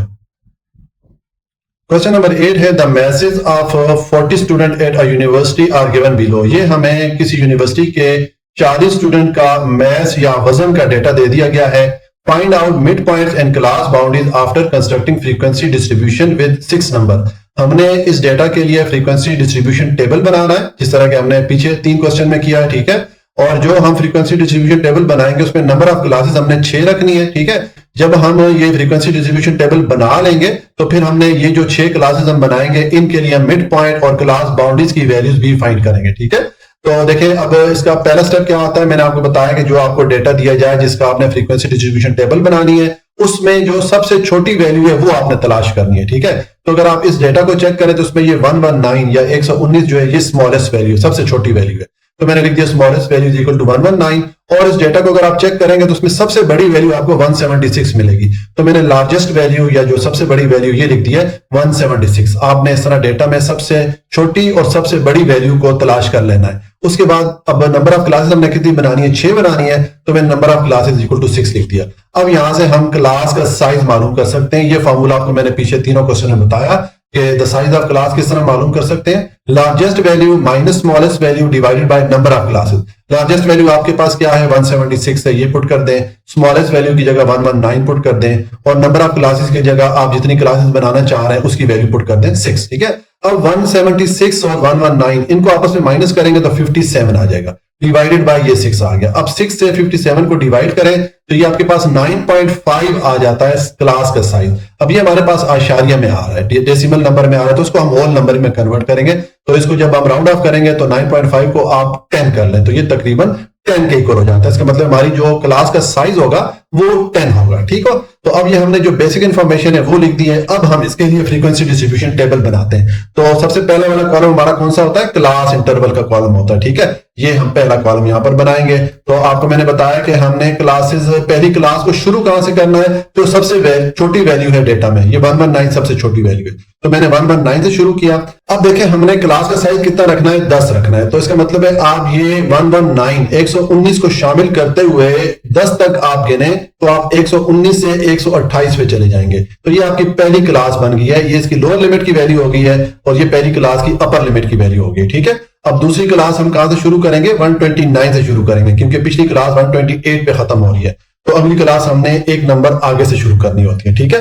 क्वेश्चन नंबर 8 है the message of 40 student at a university are given below. ये हमें किसी यूनिवर्सिटी के 40 स्टूडेंट का मैथ्स या वजन का डेटा दे दिया गया है। Find out mid points and class boundaries after constructing frequency distribution with 6 number. हमने इस डेटा के लिए फ्रीक्वेंसी डिस्ट्रीब्यूशन टेबल बनाना है जिस तरह के हमने पीछे 3 क्वेश्चन में किया है। ठीक है, और जो हम फ्रीक्वेंसी डिस्ट्रीब्यूशन टेबल बनाएंगे उसमें नंबर ऑफ क्लासेस हमने 6 रखनी है। ठीक है, जब हम ये फ्रीक्वेंसी डिस्ट्रीब्यूशन टेबल बना लेंगे तो फिर हमने ये जो 6 क्लासेस हम बनाएंगे इनके लिए मिड पॉइंट और क्लास बाउंड्रीज की वैल्यूज भी फाइंड करेंगे। ठीक है, तो देखिए अब इसका पहला स्टेप क्या होता है, मैंने आपको बताया कि जो आपको डेटा दिया जाए जिसका आपने फ्रीक्वेंसी डिस्ट्रीब्यूशन टेबल बनानी है, उसमें जो सबसे छोटी वैल्यू है वो आपने तलाश करनी है। ठीक है, तो अगर आप इस डेटा को चेक करें तो उसमें ये 119 या 119 जो है ये स्मॉलेस्ट वैल्यू, सबसे छोटी वैल्यू है। तो मैंने लिख दिया smallest value is equal to 119, और इस डेटा को अगर आप चेक करेंगे तो उसमें सबसे बड़ी वैल्यू आपको 176 मिलेगी। तो मैंने लार्जेस्ट वैल्यू या जो सबसे बड़ी वैल्यू ये लिख दी है 176। आपने इस तरह डेटा में सबसे छोटी और सबसे बड़ी वैल्यू को तलाश कर लेना है। उसके बाद अब नंबर ऑफ क्लासेस हमने कितनी बनानी है, 6 बनानी है, तो मैंने number of classes equal to 6 लिख दिया। अब यहां से हम क्लास का साइज मालूम कर सकते हैं। ये फॉर्मूला आपको मैंने पीछे तीनों क्वेश्चन में बताया कि द साइज ऑफ क्लास किस तरह मालूम कर सकते हैं, largest value minus smallest value divided by number of classes. Largest value आपके पास क्या है 176 है, ये पुट कर दें, स्मॉलेस्ट वैल्यू की जगह 119 पुट कर दें, और नंबर ऑफ क्लासेस की जगह आप जितनी क्लासेस बनाना चाह रहे हैं उसकी वैल्यू पुट कर दें 6। ठीक है, अब 176 और 119 इनको आपस में माइनस करेंगे तो 57 आ जाएगा, डिवाइडेड बाय ये 6 आ गया। अब 6 से 57 को डिवाइड करें तो ये आपके पास 9.5 आ जाता है क्लास का साइज। अब ये हमारे पास आशारिया में आ रहा है, डेसिमल नंबर में आ रहा है, तो उसको हम होल नंबर में कन्वर्ट करेंगे। तो इसको जब हम राउंड ऑफ करेंगे तो 9.5 को आप 10 कर लें तो ये तकरीबन 10 के इक्वल हो जाता है। इसका मतलब हमारी जो क्लास का साइज होगा वो 10 होगा। ठीक हो, तो अब ये हमने जो बेसिक इंफॉर्मेशन है वो लिख दी है। अब हम इसके लिए फ्रीक्वेंसी डिस्ट्रीब्यूशन टेबल बनाते हैं। तो सबसे पहले वाला कॉलम हमारा कौन सा होता है, क्लास इंटरवल का कॉलम होता है। ठीक है, ये हम पहला कॉलम यहां पर बनाएंगे। तो आपको मैंने बताया कि हमने क्लासेस, पहली क्लास को शुरू कहां से करना है, तो सबसे छोटी वैल्यू है डेटा में, ये 119 सबसे छोटी वैल्यू है, तो मैंने 119 से शुरू किया। अब देखें हमने क्लास का साइज कितना रखना है, 10 रखना है। तो इसका मतलब है आप ये 119 को शामिल करते हुए 10 तक आप गिने तो आप 119 से 128 पे चले जाएंगे। तो ये आपकी पहली क्लास बन गई है, ये इसकी लोअर लिमिट की वैल्यू हो गई है और ये पहली क्लास की अपर लिमिट की वैल्यू हो गई। ठीक है, अब दूसरी क्लास हम कहां से शुरू करेंगे, 129 से शुरू करेंगे, क्योंकि पिछली क्लास 128 पे खत्म हो रही है। तो अगली क्लास हमने एक नंबर आगे से शुरू करनी होती है। ठीक है,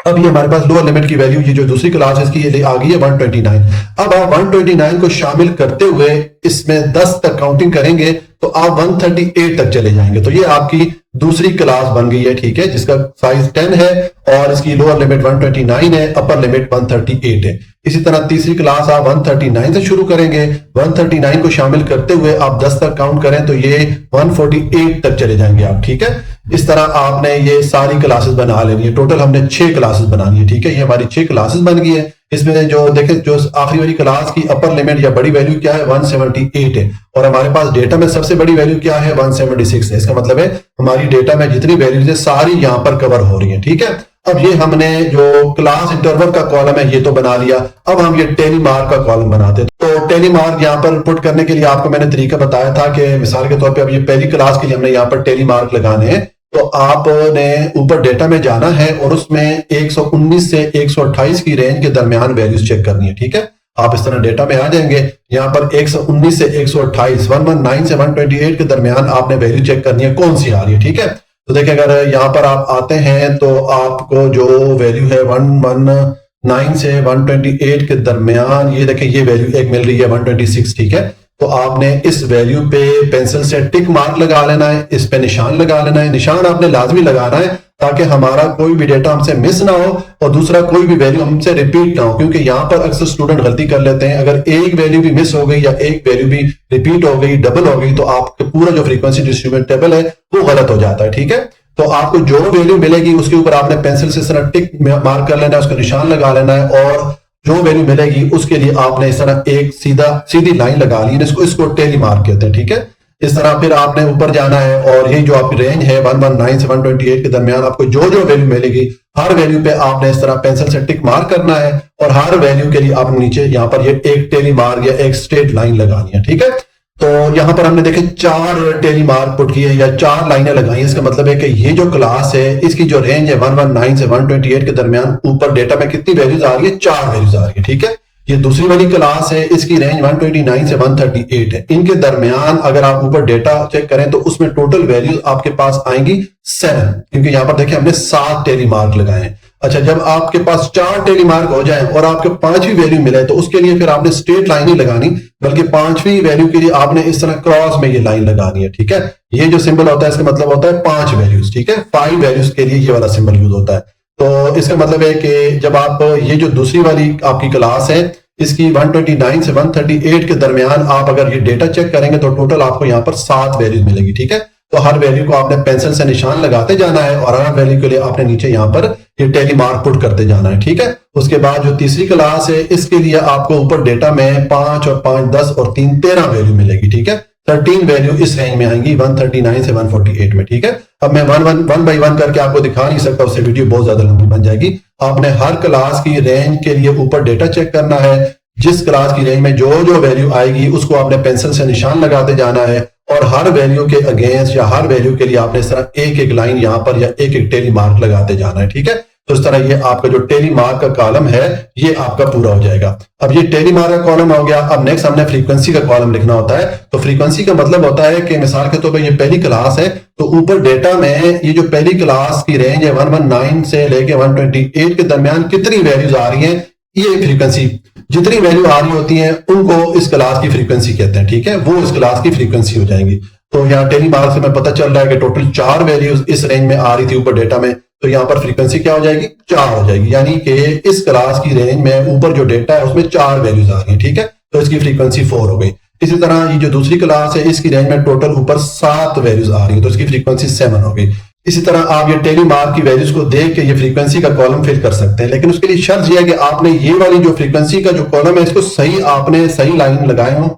अब ये हमारे पास लोअर लिमिट की वैल्यू, ये जो दूसरी क्लास है इसकी ये आ गई है 129। अब आप 129 को शामिल करते हुए इसमें 10 तक काउंटिंग करेंगे तो आप 138 तक चले जाएंगे। तो ये आपकी दूसरी क्लास बन गई है। ठीक है, जिसका साइज 10 है और इसकी लोअर लिमिट 129 है, अपर लिमिट 138 है। इसी तरह तीसरी क्लास आप 139 से शुरू करेंगे, 139 को शामिल करते हुए आप 10 तक काउंट करें तो ये 148 तक चले जाएंगे आप। ठीक है, इस तरह आपने ये सारी क्लासेस बना लेनी है। टोटल हमने 6 क्लासेस बनानी है। ठीक है, ये हमारी 6 क्लासेस बन गई है। इसमें जो देखें जो आखिरी वाली क्लास की अपर लिमिट या बड़ी वैल्यू क्या है 178 है, और हमारे पास डेटा में सबसे बड़ी वैल्यू क्या है 176 है। इसका मतलब है हमारी डेटा में जितनी वैल्यूज है सारी यहां पर कवर हो रही है। ठीक है, अब ये हमने जो क्लास इंटरवल का कॉलम है ये तो बना लिया। अब हम ये टेली मार्क का कॉलम बनाते हैं। तो टेली मार्क यहाँ पर पुट करने के लिए आपको मैंने तरीका बताया था कि मिसाल के तौर पे अब ये पहली क्लास के लिए हमने यहाँ पर टेली मार्क लगाने हैं। तो आपने ऊपर डेटा में जाना है और उसमें 119 से 128 की रेंज के दरमियान वैल्यूज चेक करनी है। ठीक है, आप इस तरह डेटा में आ जाएंगे। यहाँ पर 119 से 128, 119 से 128 के दरमियान आपने वैल्यू चेक करनी है कौन सी आ रही है। ठीक है, तो देखिए अगर यहाँ पर आप आते हैं तो आपको जो वैल्यू है 119 से 128 के दरमियान, ये देखें ये वैल्यू एक मिल रही है 126। ठीक है, तो आपने इस वैल्यू पे पेंसिल से टिक मार्क लगा लेना है, इस पे निशान लगा लेना है। निशान आपने लाजमी लगाना है ताकि हमारा कोई भी डेटा हमसे मिस ना हो और दूसरा कोई भी वैल्यू हमसे रिपीट ना हो, क्योंकि यहाँ पर अक्सर स्टूडेंट गलती कर लेते हैं। अगर एक वैल्यू भी मिस हो गई या एक वैल्यू भी रिपीट हो गई, डबल हो गई, तो आपका पूरा जो फ्रीक्वेंसी डिस्ट्रीब्यूशन टेबल है वो गलत हो जाता है। ठीक है, तो आपको जो वैल्यू मिलेगी उसके ऊपर आपने पेंसिल से इस तरह टिक मार्क कर लेना है, उसका निशान लगा लेना है, और जो वैल्यू मिलेगी उसके लिए आपने इस तरह एक सीधी लाइन लगा ली, इसको टेली मार्क कहते हैं। ठीक है, इस तरह फिर आपने ऊपर जाना है और ये जो आपकी रेंज है 119 से 128 के दरमियान आपको जो जो वैल्यू मिलेगी हर वैल्यू पे आपने इस तरह पेंसिल से टिक मार्क करना है, और हर वैल्यू के लिए आपने नीचे यहाँ पर ये एक टेली मार्क या एक स्ट्रेट लाइन लगानी है। ठीक है, तो यहां पर हमने देखे 4 टेली मार्क पुट किए या 4 लाइनें लगाई। इसका मतलब है कि ये जो क्लास है इसकी जो रेंज है 119 से 128 के दरमियान ऊपर डेटा में कितनी वैल्यूज आ रही है, 4 वैल्यूज आ रही है। ठीक है, ये दूसरी वाली क्लास है, इसकी रेंज 129 से 138 है। इनके दरमियान अगर आप ऊपर डेटा चेक करें तो उसमें टोटल वैल्यूज आपके पास आएंगी 7, क्योंकि यहां पर देखिए हमने 7 टेली मार्क लगाए हैं। अच्छा, जब आपके पास 4 टेली मार्क हो जाए और आपके 5वीं वैल्यू मिले तो उसके लिए फिर आपने स्ट्रेट लाइन नहीं लगानी, बल्कि 5वीं वैल्यू के लिए आपने इस तरह क्रॉस में ये लाइन लगानी है। ठीक है, ये जो सिंबल होता है इसका मतलब होता है 5 वैल्यूज। ठीक है, 5 वैल्यूज के लिए ये वाला सिंबल यूज होता है। तो इसका मतलब है कि जब आप ये जो दूसरी वाली आपकी क्लास है इसकी 129 से 138 के दरमियान आप अगर ये डेटा चेक करेंगे तो टोटल आपको यहाँ पर 7 वैल्यूज मिलेगी। ठीक है, तो हर वैल्यू को आपने पेंसिल से निशान लगाते जाना है और हर वैल्यू के लिए आपने नीचे यहाँ पर ये टैली मार्क पुट करते जाना है। ठीक है, उसके बाद जो तीसरी क्लास है इसके लिए आपको ऊपर डेटा में 5 और 5 10 और 3 13 वैल्यू मिलेगी। ठीक है, 13 वैल्यू इस रेंज में आएंगी 139 से 148 में। ठीक है, अब मैं वन बाई वन करके आपको दिखा नहीं सकता, उससे वीडियो बहुत ज्यादा लंबी बन जाएगी। आपने हर क्लास की रेंज के लिए ऊपर डेटा चेक करना है, जिस क्लास की रेंज में जो वैल्यू आएगी उसको आपने पेंसिल से निशान लगाते जाना है और हर वैल्यू के अगेंस्ट या हर वैल्यू के लिए आपने इस तरह एक एक लाइन यहाँ पर या एक एक टेली मार्क लगाते जाना है। ठीक है, तो इस तरह ये आपका जो टेली मार्क का कॉलम है ये आपका पूरा हो जाएगा। अब ये टेली मार्क का कॉलम हो गया। अब नेक्स्ट हमने फ्रीक्वेंसी का कॉलम लिखना होता है। तो फ्रीक्वेंसी का मतलब होता है कि मिसाल के तौर पर ये पहली क्लास है, तो ऊपर डेटा में ये जो पहली क्लास की रेंज है 119 से लेके 128 के दरमियान कितनी वैल्यूज आ रही है, ये फ्रीक्वेंसी, जितनी वैल्यू आ रही होती है उनको इस क्लास की फ्रीक्वेंसी कहते हैं। ठीक है, वो इस क्लास की फ्रीक्वेंसी हो जाएंगी। तो यहाँ टेली मार्क से हमें पता चल रहा है कि टोटल 4 वैल्यूज इस रेंज में आ रही थी ऊपर डेटा में, तो यहाँ पर फ्रीक्वेंसी क्या हो जाएगी, 4 हो जाएगी। यानी कि इस क्लास की रेंज में ऊपर जो डेटा है उसमें 4 वैल्यूज आ रही है। ठीक है, तो इसकी फ्रीक्वेंसी 4 हो गई। इसी तरह ये जो दूसरी क्लास है इसकी रेंज में टोटल ऊपर 7 वैल्यूज आ रही है, तो इसकी फ्रीक्वेंसी 7 हो गई। इसी तरह आप ये टेली मार्क की वैल्यूज को देख के ये फ्रीक्वेंसी का कॉलम फिल कर सकते हैं, लेकिन उसके लिए शर्त यह है कि आपने ये वाली जो फ्रीक्वेंसी का जो कॉलम है इसको आपने सही लाइन लगाए हो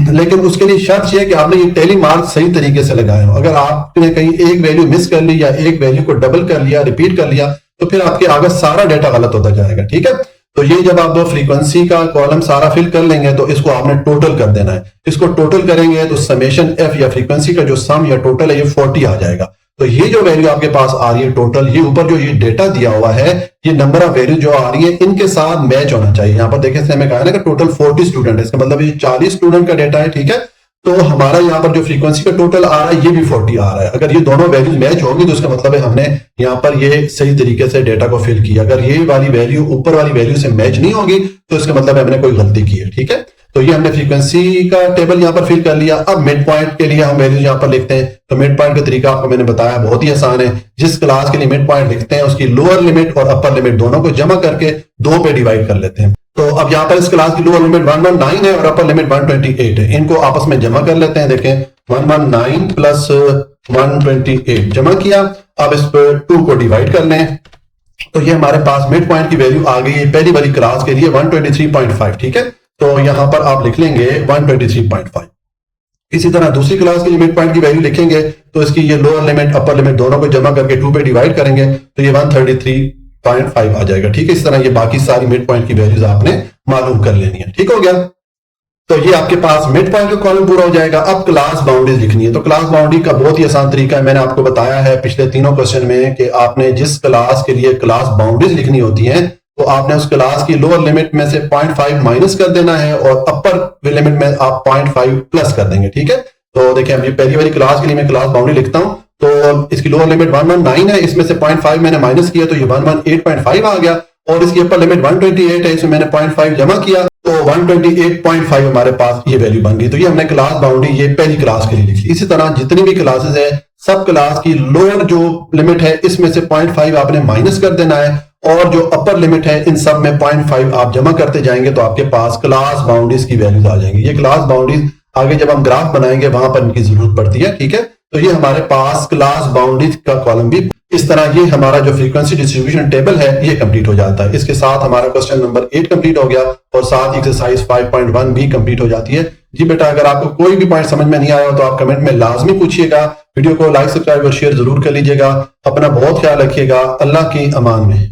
लेकिन उसके लिए शर्त यह है कि आपने ये टेली मार्क सही तरीके से लगाए हो। अगर आपने कहीं एक वैल्यू मिस कर ली या एक वैल्यू को डबल कर लिया, रिपीट कर लिया, तो फिर आपके आगे सारा डेटा गलत होता जाएगा। ठीक है, तो ये जब आप फ्रीक्वेंसी का कॉलम सारा फिल कर लेंगे तो इसको आपने टोटल कर देना है। इसको टोटल करेंगे तो समेशन एफ या फ्रीक्वेंसी का जो सम या टोटल है ये 40 आ जाएगा। तो ये जो वैल्यू आपके पास आ रही है टोटल, ये ऊपर जो ये डेटा दिया हुआ है, ये नंबर ऑफ वैल्यू जो आ रही है इनके साथ मैच होना चाहिए। यहाँ पर देखिए हमें कहा है ना कि टोटल 40 स्टूडेंट है, इसका मतलब ये 40 स्टूडेंट का डेटा है। ठीक है, तो हमारा यहाँ पर जो फ्रीक्वेंसी का टोटल आ रहा है ये भी 40 आ रहा है। अगर ये दोनों वैल्यूज मैच होगी तो इसका मतलब है हमने यहाँ पर ये सही तरीके से डेटा को फिल किया। अगर ये वाली वैल्यू ऊपर वाली वैल्यू से मैच नहीं होगी तो इसका मतलब है हमने कोई गलती की है। ठीक है, तो ये हमने फ्रीक्वेंसी का टेबल यहाँ पर फिल कर लिया। अब मिड पॉइंट के लिए हम वैल्यूज यहाँ पर लिखते हैं। तो मिड पॉइंट का तरीका आपको मैंने बताया बहुत ही आसान है। जिस क्लास के लिए मिड पॉइंट लिखते हैं उसकी लोअर लिमिट और अपर लिमिट दोनों को जमा करके 2 पे डिवाइड कर लेते हैं। तो अब यहाँ पर इस क्लास की लोअर लिमिट 119 है और अपर लिमिट 128 है, इनको आपस में जमा कर लेते हैं। देखें 119 प्लस 128 जमा किया। अब इस पर 2 को डिवाइड कर लें तो ये हमारे पास मिड पॉइंट की वैल्यू आ गई है पहली वाली क्लास के लिए 123.5। ठीक है, तो यहां पर आप लिख लेंगे 123.5। इसी तरह दूसरी क्लास के लिए मिड पॉइंट की वैल्यू लिखेंगे तो इसकी ये लोअर लिमिट अपर लिमिट दोनों को जमा करके 2 पे डिवाइड करेंगे तो ये 133.5 आ जाएगा। ठीक है, इस तरह ये बाकी सारी मिड पॉइंट की वैल्यूज आपने मालूम कर लेनी है। ठीक हो गया, तो ये आपके पास मिड पॉइंट का कॉलम पूरा हो जाएगा। अब क्लास बाउंड्रीज लिखनी है। तो क्लास बाउंड्री का बहुत ही आसान तरीका है, मैंने आपको बताया है पिछले तीनों क्वेश्चन में कि आपने जिस क्लास के लिए क्लास बाउंड्रीज लिखनी होती हैं तो आपने उस क्लास की लोअर लिमिट में से 0.5 माइनस कर देना है और अपर लिमिट में आप 0.5 प्लस कर देंगे। ठीक है, तो देखिए अभी पहली वाली क्लास के लिए मैं क्लास बाउंड्री लिखता हूं तो इसकी लोअर लिमिट 119 है, इसमें से 0.5 मैंने माइनस किया तो ये 118.5 आ गया और इसकी अपर लिमिट 128 है, इसमें मैंने 0.5 जमा किया तो 128.5 हमारे पास ये वैल्यू बन गई। तो ये हमने क्लास बाउंड्री ये पहली क्लास के लिए लिखी। इसी तरह जितनी भी क्लासेस है सब क्लास की लोअर जो लिमिट है इसमें से 0.5 आपने माइनस कर देना है और जो अपर लिमिट है इन सब में 0.5 आप जमा करते जाएंगे तो आपके पास क्लास बाउंड्रीज की वैल्यूज आ जाएंगी। ये क्लास बाउंड्रीज आगे जब हम ग्राफ बनाएंगे वहां पर इनकी जरूरत पड़ती है। ठीक है, तो ये हमारे पास क्लास बाउंड्रीज का कॉलम भी इस तरह ये हमारा जो फ्रीक्वेंसी डिस्ट्रीब्यूशन टेबल है ये कंप्लीट हो जाता है। इसके साथ हमारा क्वेश्चन नंबर 8 कंप्लीट हो गया और साथ एक्सरसाइज 5.1 भी कंप्लीट हो जाती है। जी बेटा, अगर आपको कोई भी पॉइंट समझ में नहीं आया हो तो आप कमेंट में लाजमी पूछिएगा। वीडियो को लाइक सब्सक्राइब और शेयर जरूर कर लीजिएगा। अपना बहुत ख्याल रखिएगा। अल्लाह की अमान में।